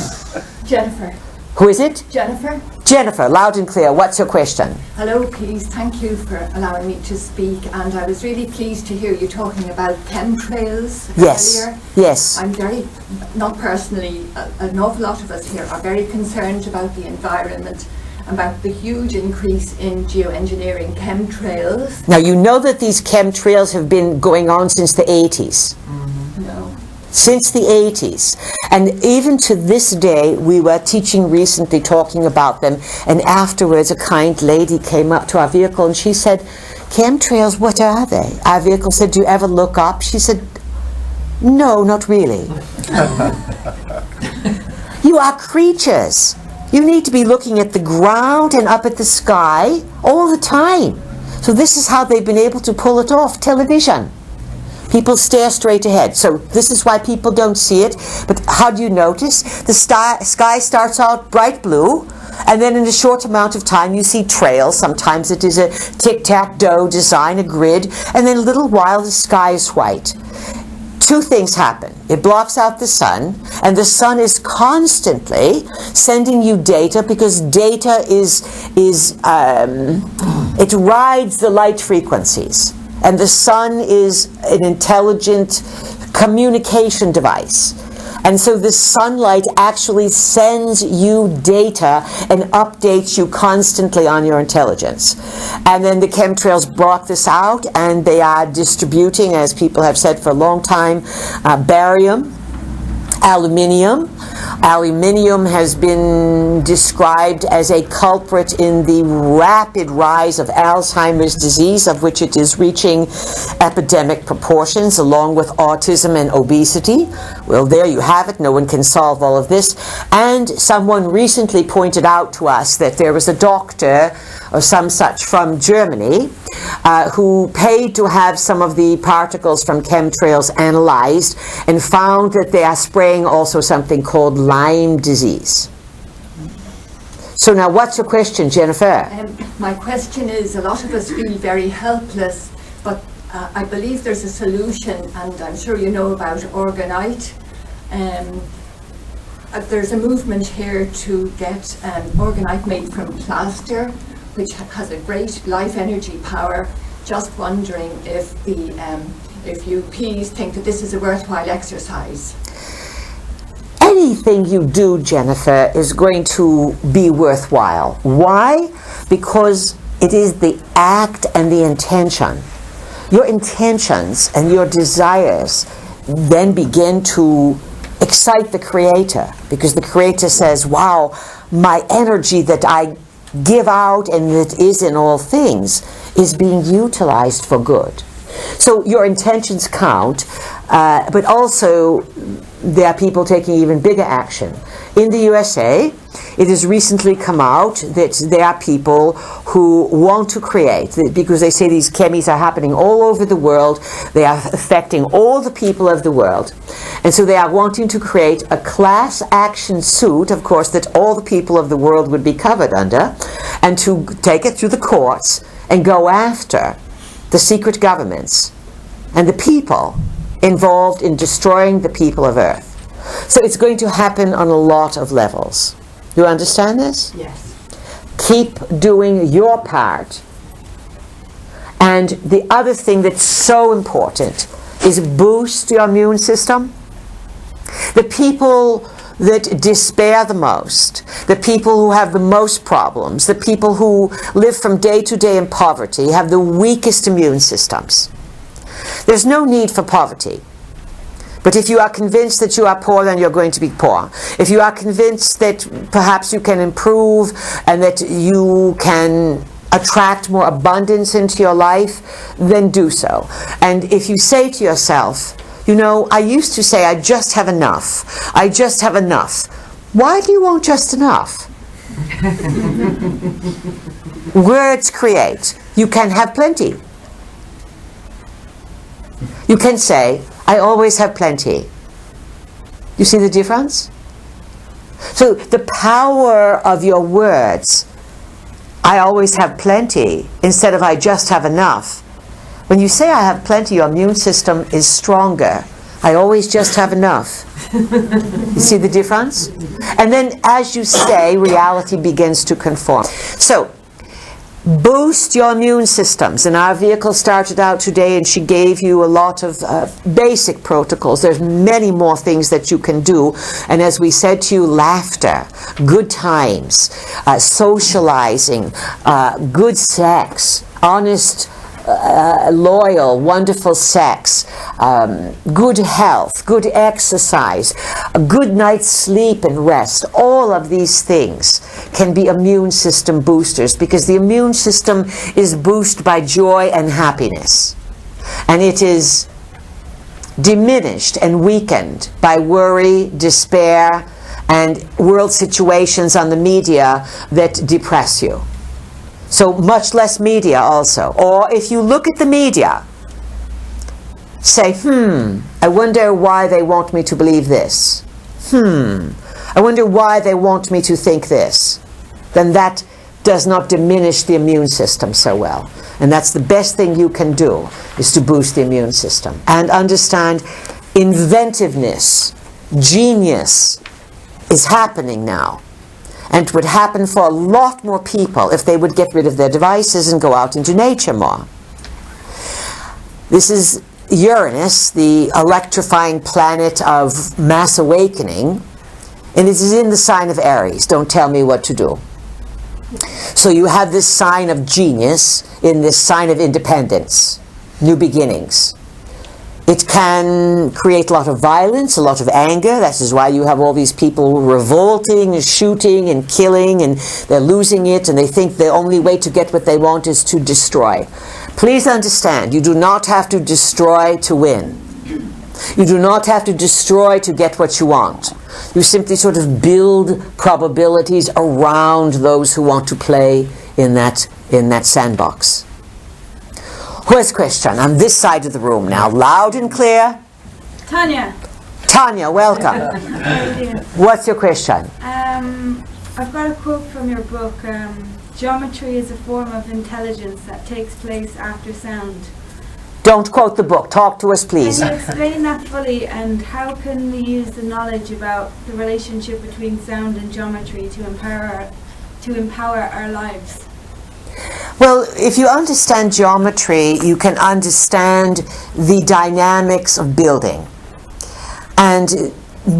Jennifer. Who is it? Jennifer. Jennifer, loud and clear. What's your question? Hello, please. Thank you for allowing me to speak. And I was really pleased to hear you talking about chemtrails earlier. Yes. I'm very, not personally, an awful lot of us here are very concerned about the environment, about the huge increase in geoengineering chemtrails. Now, you know that these chemtrails have been going on since the 80s. No. Since the 80s. And even to this day, we were teaching recently, talking about them, and afterwards a kind lady came up to our vehicle and she said, chemtrails, what are they? Our vehicle said, do you ever look up? She said, no, not really. You are creatures. You need to be looking at the ground and up at the sky all the time. So this is how they've been able to pull it off. Television. People stare straight ahead. So this is why people don't see it. But how do you notice? The sky starts out bright blue, and then in a short amount of time you see trails. Sometimes it is a tic-tac-toe design, a grid, and then a little while the sky is white. Two things happen. It blocks out the sun, and the sun is constantly sending you data because data it rides the light frequencies. And the sun is an intelligent communication device. And so the sunlight actually sends you data and updates you constantly on your intelligence. And then the chemtrails block this out, and they are distributing, as people have said for a long time, barium, aluminium. Aluminium has been described as a culprit in the rapid rise of Alzheimer's disease, of which it is reaching epidemic proportions, along with autism and obesity. Well, there you have it. No one can solve all of this. And someone recently pointed out to us that there was a doctor or some such from Germany who paid to have some of the particles from chemtrails analyzed and found that they are spraying also something called Lyme disease. So now what's your question, Jennifer? My question is, a lot of us feel very helpless, but I believe there's a solution, and I'm sure you know about Orgonite. There's a movement here to get Orgonite made from plaster, which has a great life energy power. Just wondering if you please think that this is a worthwhile exercise. Anything you do, Jennifer, is going to be worthwhile. Why? Because it is the act and the intention. Your intentions and your desires then begin to excite the Creator, because the Creator says, wow, my energy that I give out and that is in all things is being utilized for good. So your intentions count, but also there are people taking even bigger action. In the USA, it has recently come out that there are people who want to create, because they say these chemis are happening all over the world, they are affecting all the people of the world. And so they are wanting to create a class action suit, of course, that all the people of the world would be covered under, and to take it through the courts and go after the secret governments and the people involved in destroying the people of Earth. So it's going to happen on a lot of levels. Do you understand this? Yes. Keep doing your part. And the other thing that's so important is boost your immune system. The people that despair the most, the people who have the most problems, the people who live from day to day in poverty, have the weakest immune systems. There's no need for poverty. But if you are convinced that you are poor, then you're going to be poor. If you are convinced that perhaps you can improve and that you can attract more abundance into your life, then do so. And if you say to yourself, you know, I used to say I just have enough. I just have enough. Why do you want just enough? Words create. You can have plenty. You can say, I always have plenty. You see the difference? So the power of your words, I always have plenty, instead of I just have enough. When you say I have plenty, your immune system is stronger. I always just have enough. You see the difference? And then as you say, reality begins to conform. So, boost your immune systems. And our vehicle started out today and she gave you a lot of basic protocols. There's many more things that you can do. And as we said to you, laughter, good times, socializing, good sex, honest, loyal, wonderful sex, good health, good exercise, a good night's sleep and rest. All of these things can be immune system boosters, because the immune system is boosted by joy and happiness. And it is diminished and weakened by worry, despair, and world situations on the media that depress you. So much less media also. Or if you look at the media, say, I wonder why they want me to believe this. I wonder why they want me to think this. Then that does not diminish the immune system so well. And that's the best thing you can do, is to boost the immune system. And understand inventiveness, genius is happening now. And it would happen for a lot more people if they would get rid of their devices and go out into nature more. This is Uranus, the electrifying planet of mass awakening, and it is in the sign of Aries. Don't tell me what to do. So you have this sign of genius in this sign of independence, new beginnings. It can create a lot of violence, a lot of anger. That is why you have all these people revolting and shooting and killing, and they're losing it, and they think the only way to get what they want is to destroy. Please understand, you do not have to destroy to win. You do not have to destroy to get what you want. You simply sort of build probabilities around those who want to play in that sandbox. Who has a question? On this side of the room now, loud and clear. Tanya. Tanya, welcome. What's your question? I've got a quote from your book. Geometry is a form of intelligence that takes place after sound. Don't quote the book. Talk to us, please. Can you explain that fully, and how can we use the knowledge about the relationship between sound and geometry to empower our lives? Well, if you understand geometry, you can understand the dynamics of building. And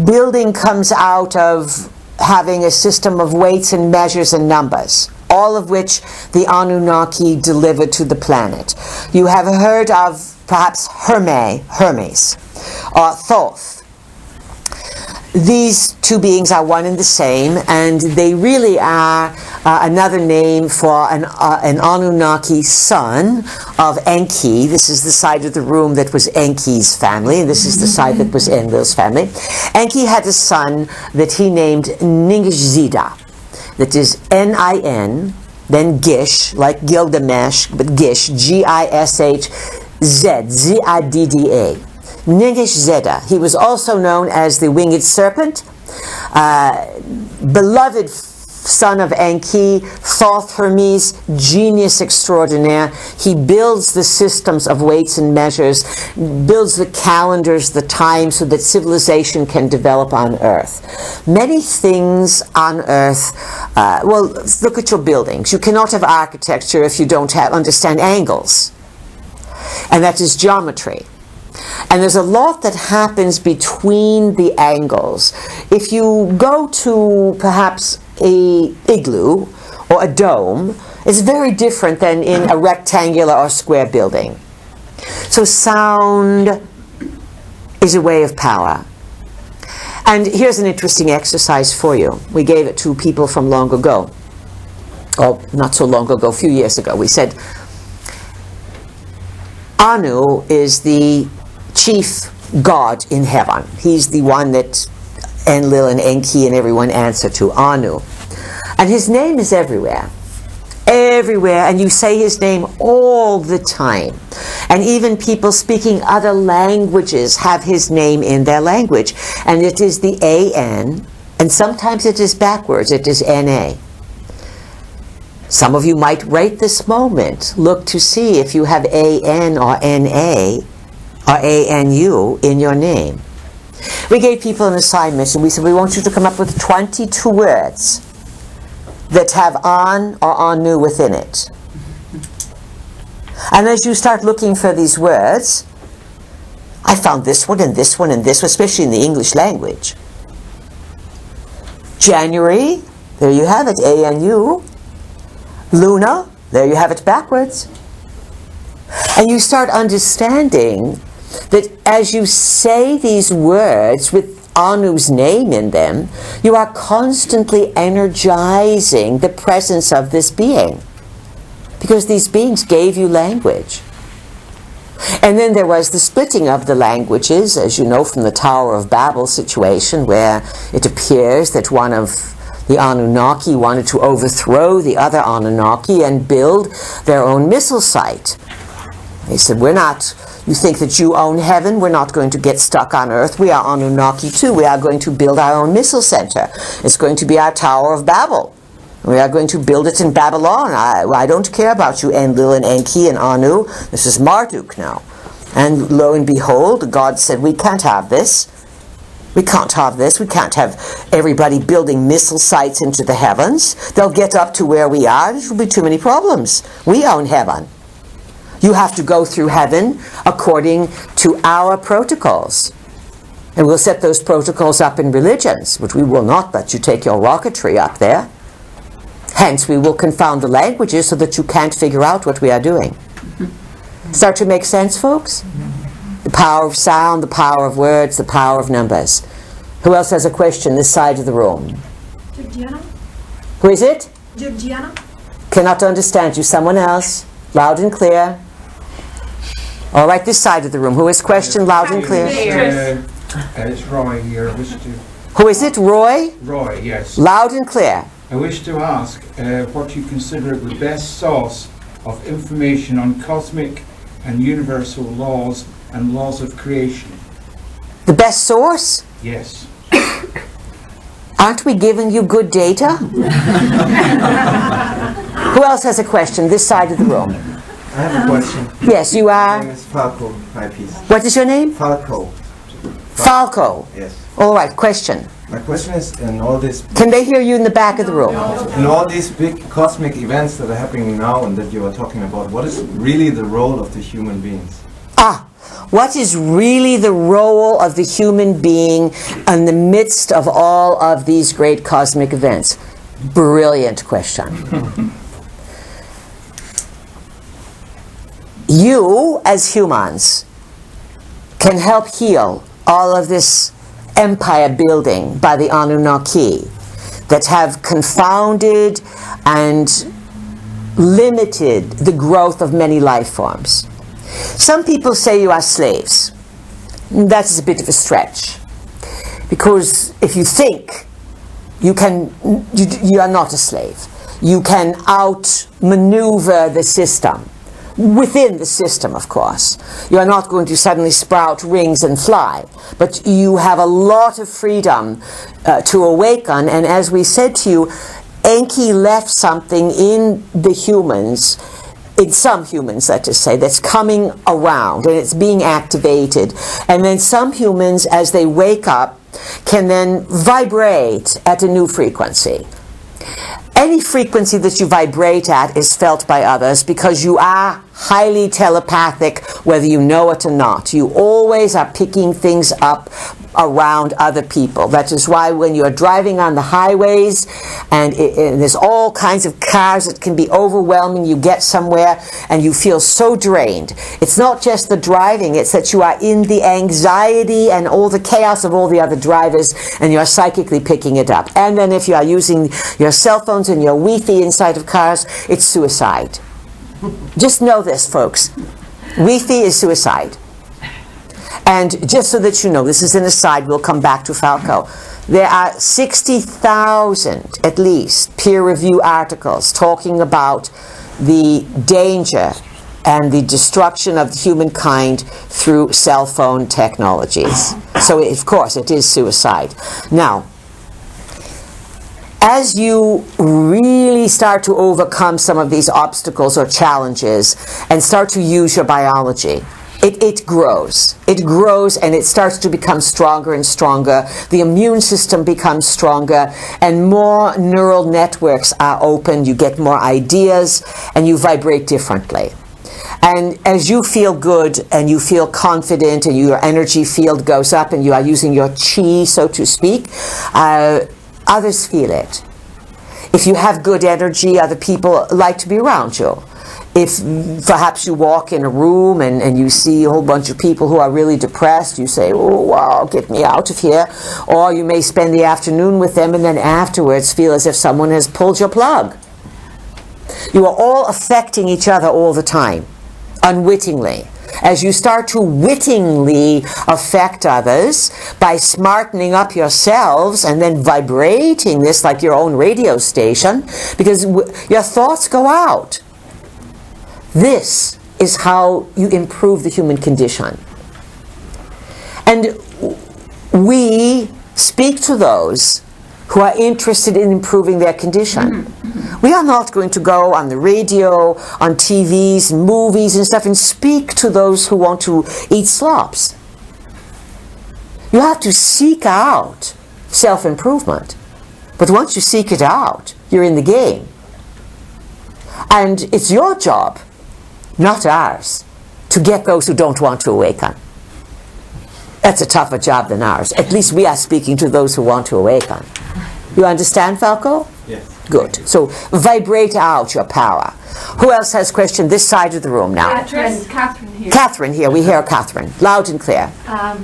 building comes out of having a system of weights and measures and numbers, all of which the Anunnaki delivered to the planet. You have heard of perhaps Hermes, or Thoth. These two beings are one and the same, and they really are another name for an Anunnaki son of Enki. This is the side of the room that was Enki's family, and this is the side that was Enlil's family. Enki had a son that he named Ningishzida. That is Nin, then Gish, like Gilgamesh, but Gish, Gishz, Zidda. Ningishzida. He was also known as the winged serpent, beloved son of Enki, Thoth Hermes, genius extraordinaire. He builds the systems of weights and measures, builds the calendars, the time, so that civilization can develop on Earth. Many things on Earth, well, look at your buildings. You cannot have architecture if you don't understand angles. And that is geometry. And there's a lot that happens between the angles. If you go to perhaps a igloo or a dome, it's very different than in a rectangular or square building. So sound is a way of power. And here's an interesting exercise for you. We gave it to people from long ago. Oh, not so long ago, a few years ago. We said, Anu is the chief god in heaven. He's the one that Enlil and Enki and everyone answer to, Anu. And his name is everywhere. Everywhere, and you say his name all the time. And even people speaking other languages have his name in their language. And it is the A-N, and sometimes it is backwards, it is N-A. Some of you might right this moment look to see if you have A-N or N-A or A-N-U in your name. We gave people an assignment, and we said, we want you to come up with 22 words that have an or anu within it. And as you start looking for these words, I found this one and this one and this one, especially in the English language. January, there you have it, A-N-U. Luna, there you have it backwards. And you start understanding that as you say these words with Anu's name in them, you are constantly energizing the presence of this being, because these beings gave you language. And then there was the splitting of the languages, as you know from the Tower of Babel situation, where it appears that one of the Anunnaki wanted to overthrow the other Anunnaki and build their own missile site. They said, you think that you own heaven? We're not going to get stuck on Earth. We are Anunnaki too. We are going to build our own missile center. It's going to be our Tower of Babel. We are going to build it in Babylon. I don't care about you, Enlil and Enki and Anu. This is Marduk now. And lo and behold, God said, we can't have this. We can't have this. We can't have everybody building missile sites into the heavens. They'll get up to where we are. There will be too many problems. We own heaven. You have to go through heaven according to our protocols. And we'll set those protocols up in religions, which we will not let you take your rocketry up there. Hence, we will confound the languages so that you can't figure out what we are doing. Start to make sense, folks? The power of sound, the power of words, the power of numbers. Who else has a question this side of the room? Georgiana? Who is it? Georgiana? Cannot understand you. Someone else. Loud and clear. All right, this side of the room. Who has question? Loud and clear. It's Roy here. Who is it? Roy? Roy, yes. Loud and clear. I wish to ask what you consider the best source of information on cosmic and universal laws and laws of creation. The best source? Yes. Aren't we giving you good data? Who else has a question? This side of the room. I have a question. Yes, you are? My name is Falco, my piece. What is your name? Falco. Falco. Yes. All right, question. My question is, in all this... Can they hear you in the back of the room? In all these big cosmic events that are happening now and that you are talking about, what is really the role of the human beings? What is really the role of the human being in the midst of all of these great cosmic events? Brilliant question. You, as humans, can help heal all of this empire building by the Anunnaki that have confounded and limited the growth of many life forms. Some people say you are slaves. That is a bit of a stretch, because if you think you are not a slave. You can outmaneuver the system. Within the system, of course. You are not going to suddenly sprout wings and fly, but you have a lot of freedom to awaken. And as we said to you, Enki left something in the humans, in some humans, let us say, that's coming around and it's being activated. And then some humans, as they wake up, can then vibrate at a new frequency. Any frequency that you vibrate at is felt by others because you are highly telepathic, whether you know it or not. You always are picking things up around other people. That is why when you're driving on the highways and there's all kinds of cars, it can be overwhelming. You get somewhere and you feel so drained. It's not just the driving, it's that you are in the anxiety and all the chaos of all the other drivers, and you're psychically picking it up. And then if you are using your cell phones and your Wi-Fi inside of cars, it's suicide. Just know this, folks. Wi-Fi is suicide. And just so that you know, this is an aside, we'll come back to Falco. There are 60,000, at least, peer-review articles talking about the danger and the destruction of humankind through cell phone technologies. So, of course, it is suicide. Now, as you really start to overcome some of these obstacles or challenges and start to use your biology, it grows. It grows and it starts to become stronger and stronger. The immune system becomes stronger and more neural networks are open. You get more ideas and you vibrate differently. And as you feel good and you feel confident and your energy field goes up and you are using your chi, so to speak, others feel it. If you have good energy, other people like to be around you. If perhaps you walk in a room and you see a whole bunch of people who are really depressed, you say, oh, wow, get me out of here. Or you may spend the afternoon with them and then afterwards feel as if someone has pulled your plug. You are all affecting each other all the time, unwittingly. As you start to wittingly affect others by smartening up yourselves and then vibrating this like your own radio station, because your thoughts go out. This is how you improve the human condition. And we speak to those who are interested in improving their condition. We are not going to go on the radio, on TVs, movies and stuff and speak to those who want to eat slops. You have to seek out self-improvement. But once you seek it out, you're in the game. And it's your job, not ours, to get those who don't want to awaken. That's a tougher job than ours. At least we are speaking to those who want to awaken. You understand, Falco? Yes. Good. So vibrate out your power. Who else has question this side of the room now? Catherine here. Catherine here. We hear Catherine. Loud and clear. I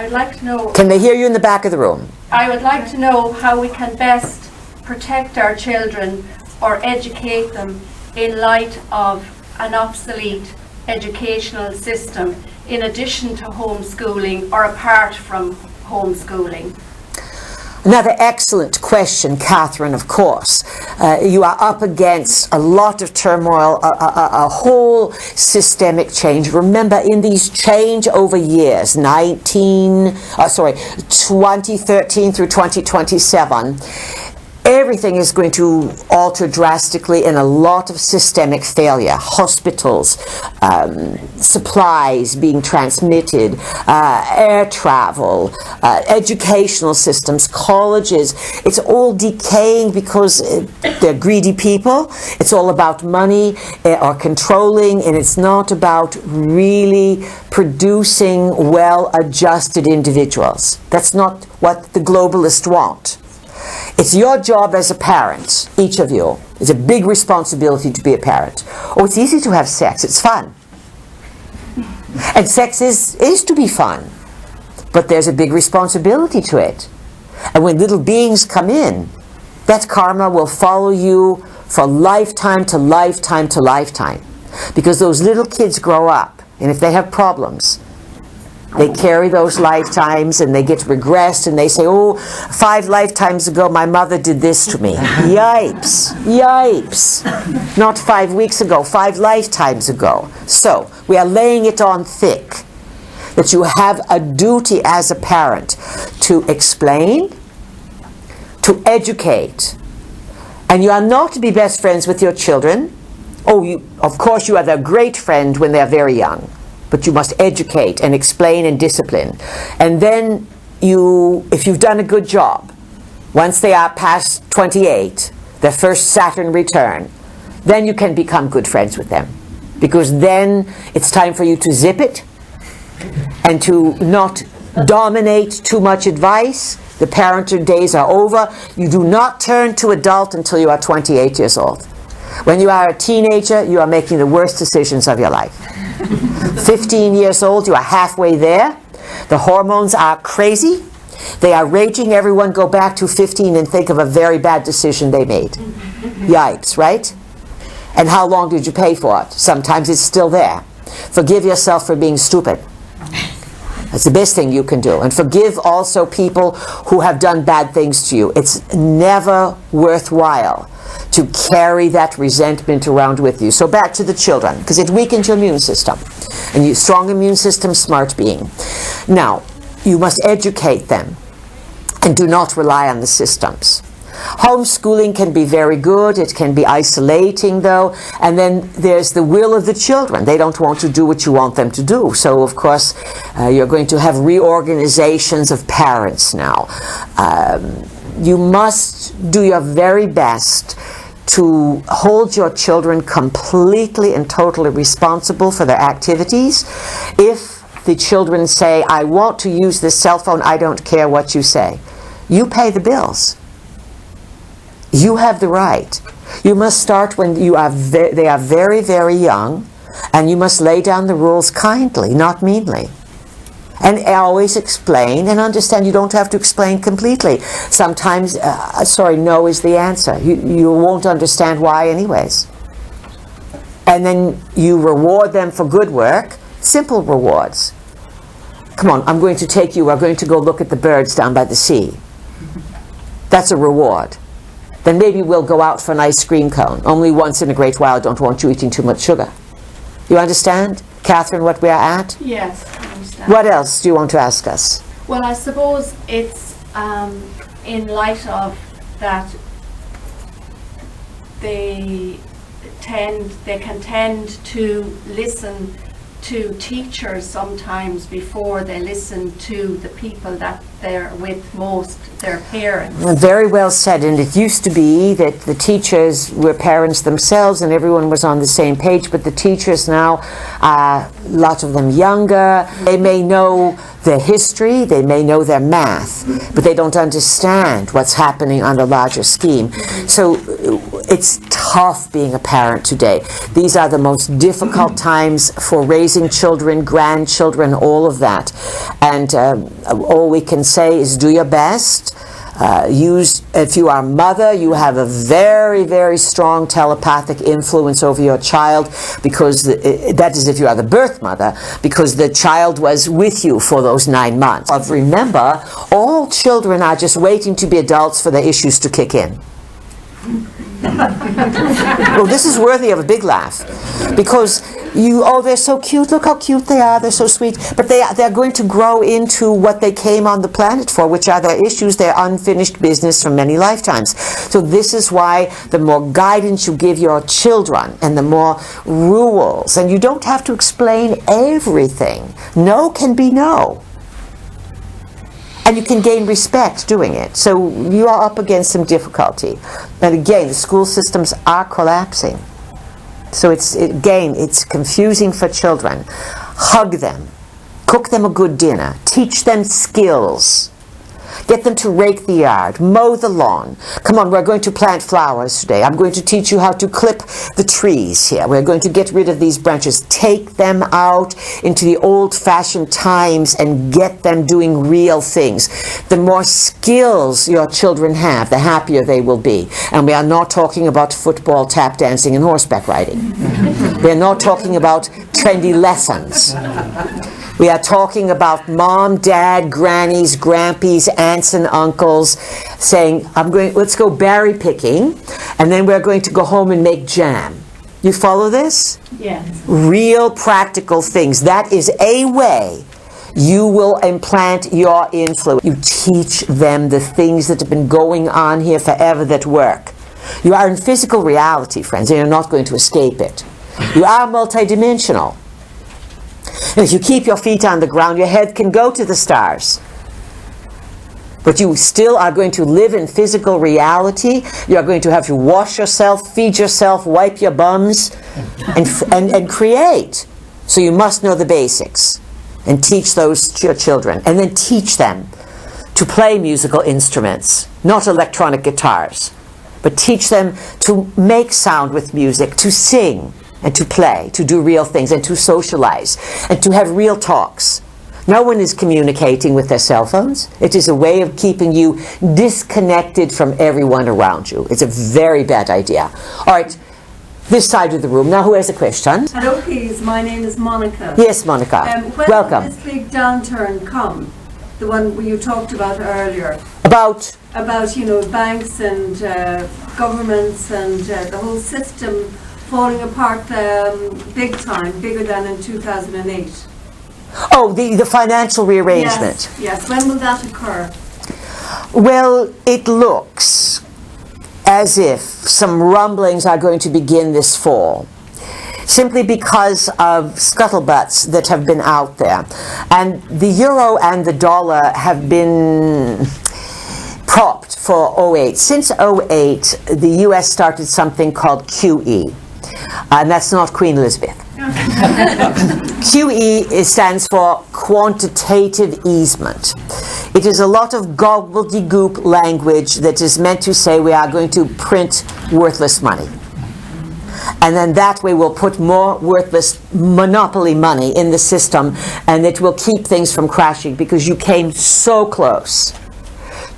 would like to know. Can they hear you in the back of the room? I would like to know how we can best protect our children or educate them in light of an obsolete educational system, in addition to homeschooling or apart from homeschooling. Another excellent question, Catherine, of course. You are up against a lot of turmoil, a whole systemic change. Remember, in these changeover years, 2013 through 2027, everything is going to alter drastically in a lot of systemic failure. Hospitals, supplies being transmitted, air travel, educational systems, colleges. It's all decaying because they're greedy people. It's all about money or controlling, and it's not about really producing well-adjusted individuals. That's not what the globalists want. It's your job as a parent, each of you. It's a big responsibility to be a parent. Oh, it's easy to have sex. It's fun. And sex is to be fun. But there's a big responsibility to it. And when little beings come in, that karma will follow you for lifetime to lifetime to lifetime. Because those little kids grow up, and if they have problems, they carry those lifetimes and they get regressed and they say, oh, 5 lifetimes ago my mother did this to me. Yipes, yipes. Not 5 weeks ago, 5 lifetimes ago. So we are laying it on thick that you have a duty as a parent to explain, to educate. And you are not to be best friends with your children. Oh, of course you are their great friend when they're very young. But you must educate and explain and discipline. And then if you've done a good job, once they are past 28, their first Saturn return, then you can become good friends with them. Because then it's time for you to zip it and to not dominate too much advice. The parenting days are over. You do not turn to adult until you are 28 years old. When you are a teenager, you are making the worst decisions of your life. 15 years old, you are halfway there. The hormones are crazy. They are raging. Everyone go back to 15 and think of a very bad decision they made. Yikes, right? And how long did you pay for it? Sometimes it's still there. Forgive yourself for being stupid. That's the best thing you can do. And forgive also people who have done bad things to you. It's never worthwhile to carry that resentment around with you. So back to the children, because it weakens your immune system. And you strong immune system, smart being. Now, you must educate them and do not rely on the systems. Homeschooling can be very good. It can be isolating, though. And then there's the will of the children. They don't want to do what you want them to do. So, of course, you're going to have reorganizations of parents now. You must do your very best to hold your children completely and totally responsible for their activities. If the children say, I want to use this cell phone, I don't care what you say. You pay the bills. You have the right. You must start when they are very, very young, and you must lay down the rules kindly, not meanly. And always explain and understand. You don't have to explain completely. Sometimes, no is the answer. You won't understand why anyways. And then you reward them for good work. Simple rewards. Come on, I'm going to take you. We're going to go look at the birds down by the sea. That's a reward. Then maybe we'll go out for an ice cream cone. Only once in a great while. I don't want you eating too much sugar. You understand, Catherine, what we are at? Yes, I understand. What else do you want to ask us? Well, I suppose it's in light of that they can tend to listen to teachers sometimes before they listen to the people that they're with most, their parents. Very well said. And it used to be that the teachers were parents themselves and everyone was on the same page, but the teachers now, a lot of them younger, they may know their history, they may know their math, but they don't understand what's happening on a larger scheme. So it's tough being a parent today. These are the most difficult times for raising children, grandchildren, all of that. And all we can say is do your best. If you are a mother, you have a very, very strong telepathic influence over your child, because that is if you are the birth mother, because the child was with you for those 9 months. Remember, all children are just waiting to be adults for the issues to kick in. Well, this is worthy of a big laugh, because they're so cute, look how cute they are, they're so sweet, but they're going to grow into what they came on the planet for, which are their issues, their unfinished business from many lifetimes. So this is why the more guidance you give your children, and the more rules, and you don't have to explain everything. No can be no. And you can gain respect doing it. So you are up against some difficulty. And again, the school systems are collapsing. So it's confusing for children. Hug them. Cook them a good dinner. Teach them skills. Get them to rake the yard, mow the lawn. Come on, we're going to plant flowers today. I'm going to teach you how to clip the trees here. We're going to get rid of these branches. Take them out into the old-fashioned times and get them doing real things. The more skills your children have, the happier they will be. And we are not talking about football, tap dancing, and horseback riding. We're not talking about trendy lessons. We are talking about mom, dad, grannies, grandpies, aunts and uncles saying, let's go berry picking, and then we're going to go home and make jam. You follow this? Yes. Real practical things. That is a way you will implant your influence. You teach them the things that have been going on here forever that work. You are in physical reality, friends, and you're not going to escape it. You are multidimensional. And if you keep your feet on the ground, your head can go to the stars. But you still are going to live in physical reality. You are going to have to wash yourself, feed yourself, wipe your bums, and create. So you must know the basics and teach those to your children. And then teach them to play musical instruments, not electronic guitars, but teach them to make sound with music, to sing and to play, to do real things and to socialize and to have real talks. No one is communicating with their cell phones. It is a way of keeping you disconnected from everyone around you. It's a very bad idea. All right, this side of the room. Now, who has a question? Hello, please. My name is Monica. Yes, Monica. When Welcome. will this big downturn come? The one you talked about earlier. About, banks and governments and the whole system falling apart big time, bigger than in 2008. oh, the financial rearrangement. Yes. When will that occur? Well, it looks as if some rumblings are going to begin this fall, simply because of scuttlebutts that have been out there. And the euro and the dollar have been propped for 08. Since 08, the US started something called QE. And that's not Queen Elizabeth. QE stands for Quantitative Easing. It is a lot of gobbledygook language that is meant to say we are going to print worthless money. And then that way we'll put more worthless monopoly money in the system, and it will keep things from crashing, because you came so close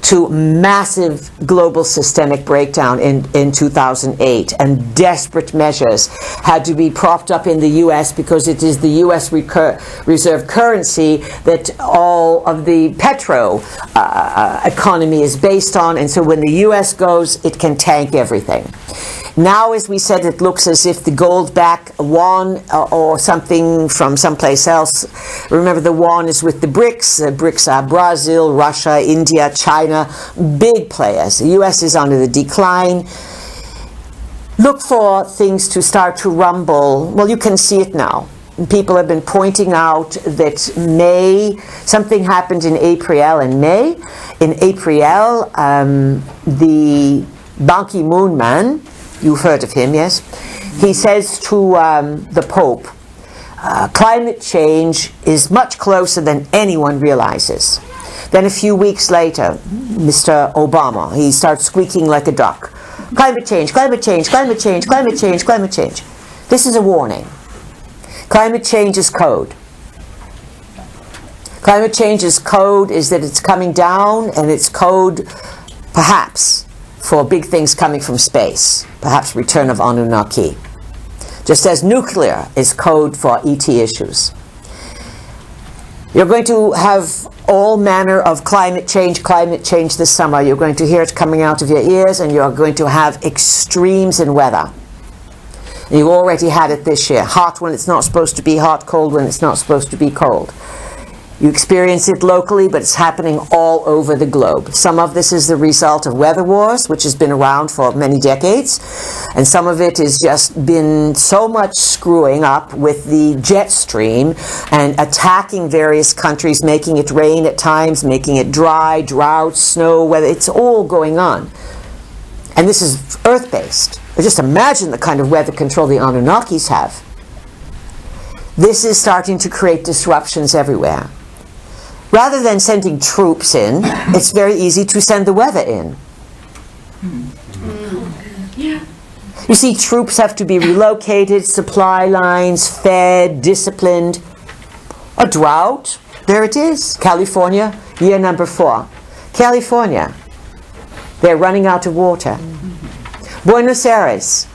to massive global systemic breakdown in 2008, and desperate measures had to be propped up in the US, because it is the US reserve currency that all of the petro economy is based on, and so when the US goes, it can tank everything. Now, as we said, it looks as if the gold-backed yuan or something from someplace else. Remember, the yuan is with the BRICS. The BRICS are Brazil, Russia, India, China, big players. The US is under the decline. Look for things to start to rumble. Well, you can see it now. People have been pointing out that something happened in April and May. In April, the Ban Ki-moon man, you've heard of him, yes? He says to the Pope, climate change is much closer than anyone realizes. Then a few weeks later, Mr. Obama, he starts squeaking like a duck. Climate change, climate change, climate change, climate change, climate change. This is a warning. Climate change is code. Climate change's code is that it's coming down, and it's code, perhaps, for big things coming from space, perhaps return of Anunnaki. Just as nuclear is code for ET issues. You're going to have all manner of climate change this summer. You're going to hear it coming out of your ears, and you're going to have extremes in weather. And you've already had it this year. Hot when it's not supposed to be hot, cold when it's not supposed to be cold. You experience it locally, but it's happening all over the globe. Some of this is the result of weather wars, which has been around for many decades. And some of it has just been so much screwing up with the jet stream and attacking various countries, making it rain at times, making it dry, drought, snow, weather. It's all going on. And this is Earth-based. Just imagine the kind of weather control the Anunnakis have. This is starting to create disruptions everywhere. Rather than sending troops in, it's very easy to send the weather in. Yeah. You see, troops have to be relocated, supply lines fed, disciplined. A drought, there it is. California, year number 4. California, they're running out of water. Buenos Aires,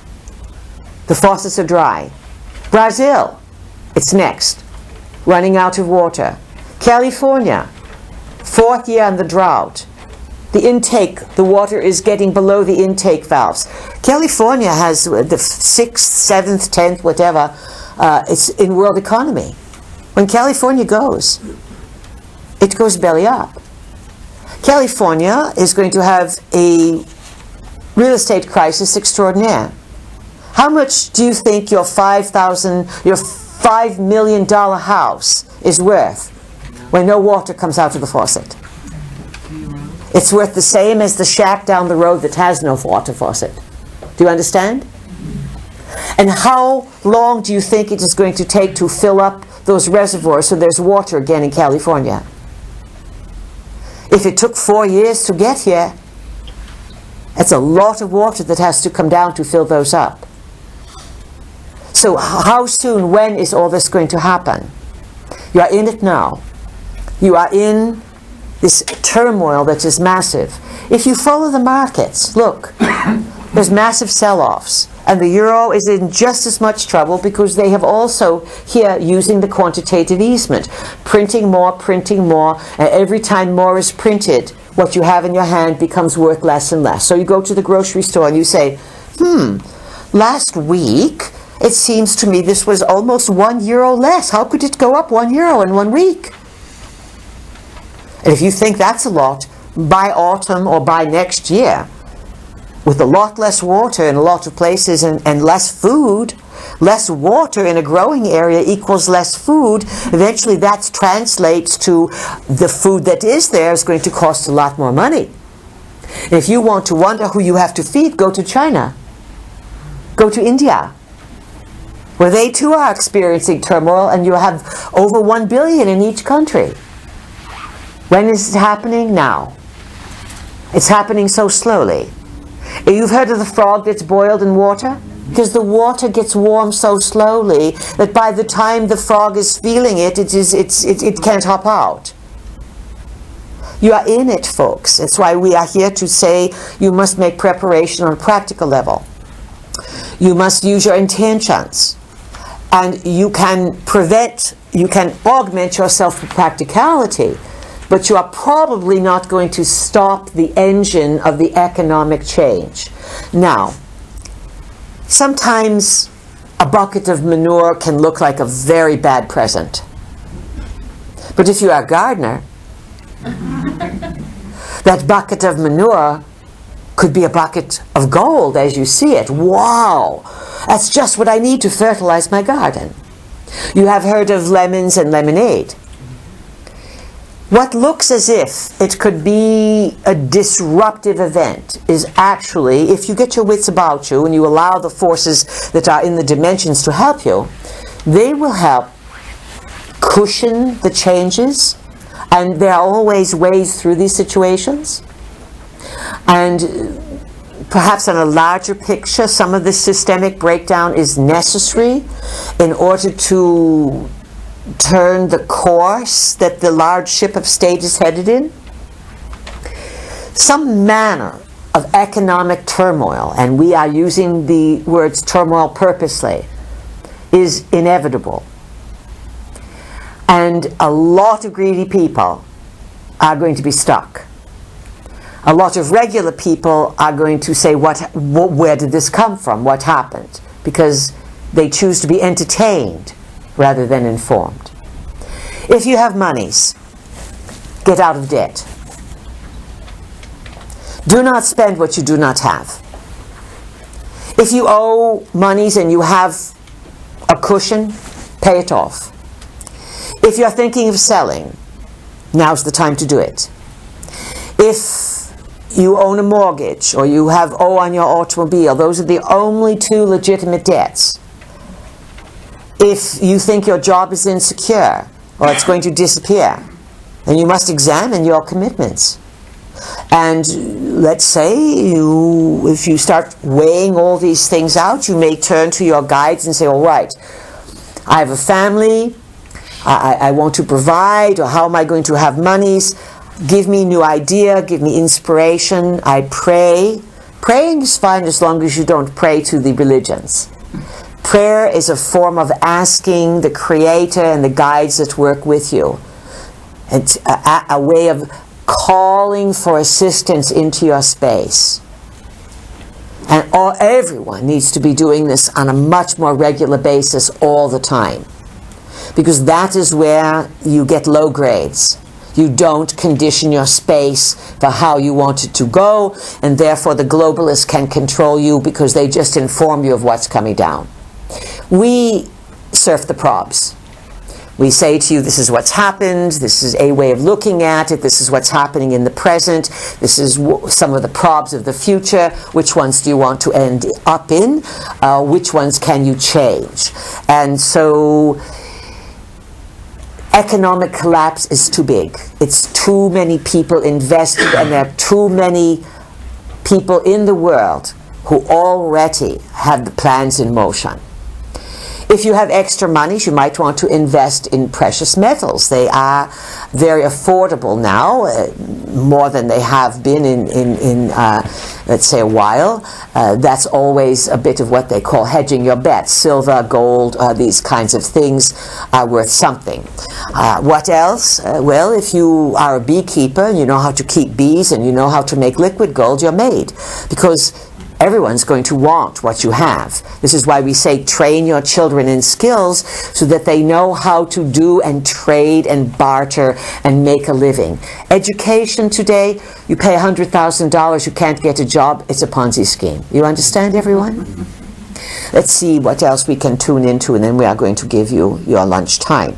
the faucets are dry. Brazil, it's next, running out of water. California, 4th year on the drought. The intake, the water is getting below the intake valves. California has the 6th, 7th, 10th, whatever, it's in world economy. When California goes, it goes belly up. California is going to have a real estate crisis extraordinaire. How much do you think your $5 million house is worth when no water comes out of the faucet? It's worth the same as the shack down the road that has no water faucet. Do you understand? And how long do you think it is going to take to fill up those reservoirs so there's water again in California? If it took 4 years to get here, it's a lot of water that has to come down to fill those up. So how soon, when is all this going to happen? You are in it now. You are in this turmoil that is massive. If you follow the markets, look, there's massive sell-offs. And the euro is in just as much trouble because they have also here using the quantitative easing, printing more, and every time more is printed, what you have in your hand becomes worth less and less. So you go to the grocery store and you say, last week it seems to me this was almost €1 less. How could it go up €1 in 1 week? And if you think that's a lot, by autumn or by next year, with a lot less water in a lot of places and less food, less water in a growing area equals less food, eventually that translates to the food that is there is going to cost a lot more money. And if you want to wonder who you have to feed, go to China. Go to India, where they too are experiencing turmoil, and you have over 1 billion in each country. When is it happening? Now. It's happening so slowly. You've heard of the frog that's boiled in water? Because the water gets warm so slowly that by the time the frog is feeling it, it can't hop out. You are in it, folks. That's why we are here to say you must make preparation on a practical level. You must use your intentions. And you can augment yourself with practicality. But you are probably not going to stop the engine of the economic change. Now, sometimes a bucket of manure can look like a very bad present. But if you are a gardener, that bucket of manure could be a bucket of gold as you see it. Wow! That's just what I need to fertilize my garden. You have heard of lemons and lemonade. What looks as if it could be a disruptive event is actually, if you get your wits about you and you allow the forces that are in the dimensions to help you, they will help cushion the changes, and there are always ways through these situations. And perhaps on a larger picture, some of this systemic breakdown is necessary in order to turn the course that the large ship of state is headed in. Some manner of economic turmoil, and we are using the words turmoil purposely, is inevitable. And a lot of greedy people are going to be stuck. A lot of regular people are going to say, where did this come from? What happened? Because they choose to be entertained rather than informed. If you have monies, get out of debt. Do not spend what you do not have. If you owe monies and you have a cushion, pay it off. If you're thinking of selling, now's the time to do it. If you own a mortgage or you have owe on your automobile, those are the only two legitimate debts. If you think your job is insecure or it's going to disappear, then you must examine your commitments. And let's say if you start weighing all these things out, you may turn to your guides and say, all right, I have a family, I want to provide, or how am I going to have monies? Give me new idea, give me inspiration. I pray. Praying is fine as long as you don't pray to the religions. Prayer is a form of asking the Creator and the guides that work with you. It's a way of calling for assistance into your space. And everyone needs to be doing this on a much more regular basis all the time. Because that is where you get low grades. You don't condition your space for how you want it to go, and therefore the globalists can control you because they just inform you of what's coming down. We surf the probs. We say to you, this is what's happened, this is a way of looking at it, this is what's happening in the present, this is some of the probs of the future, which ones do you want to end up in, which ones can you change. And so economic collapse is too big. It's too many people invested, and there are too many people in the world who already have the plans in motion. If you have extra money, you might want to invest in precious metals. They are very affordable now, more than they have been in let's say, a while. That's always a bit of what they call hedging your bets. Silver, gold, these kinds of things are worth something. What else? Well, if you are a beekeeper and you know how to keep bees and you know how to make liquid gold, you're made. Because everyone's going to want what you have. This is why we say train your children in skills so that they know how to do and trade and barter and make a living. Education today, you pay $100,000, you can't get a job, it's a Ponzi scheme. You understand, everyone? Let's see what else we can tune into, and then we are going to give you your lunch time.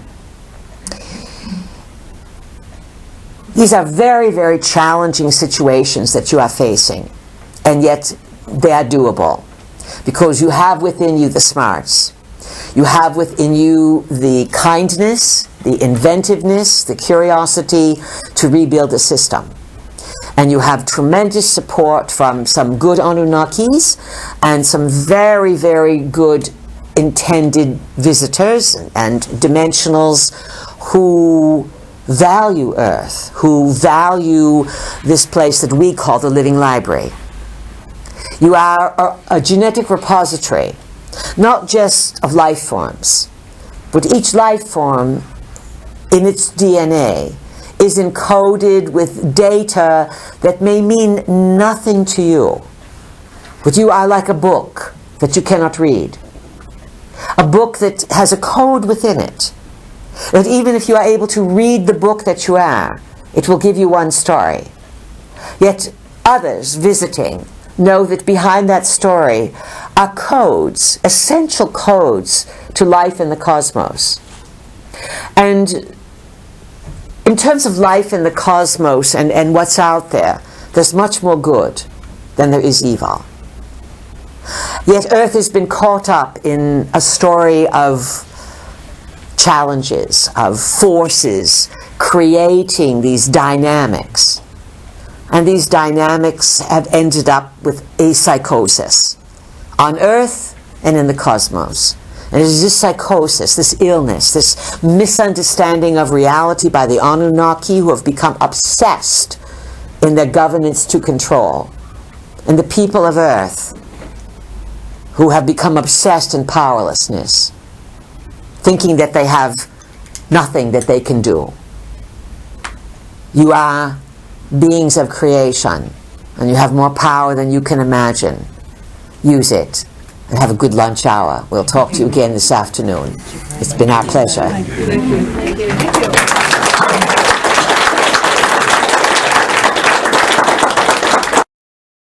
These are very, very challenging situations that you are facing, and yet they are doable, because you have within you the smarts. You have within you the kindness, the inventiveness, the curiosity to rebuild a system. And you have tremendous support from some good Anunnakis and some very, very good intended visitors and dimensionals who value Earth, who value this place that we call the living library. You are a genetic repository, not just of life forms, but each life form in its DNA is encoded with data that may mean nothing to you. But you are like a book that you cannot read. A book that has a code within it. That even if you are able to read the book that you are, it will give you one story. Yet others visiting know that behind that story are codes, essential codes to life in the cosmos. And in terms of life in the cosmos and what's out there, there's much more good than there is evil. Yet Earth has been caught up in a story of challenges, of forces creating these dynamics. And these dynamics have ended up with a psychosis on Earth and in the cosmos. And it is this psychosis, this illness, this misunderstanding of reality by the Anunnaki, who have become obsessed in their governance to control, and the people of Earth who have become obsessed in powerlessness, thinking that they have nothing that they can do. You are beings of creation, and you have more power than you can imagine. Use it, and have a good lunch hour. We'll talk to you again this afternoon. It's been our pleasure. Thank you.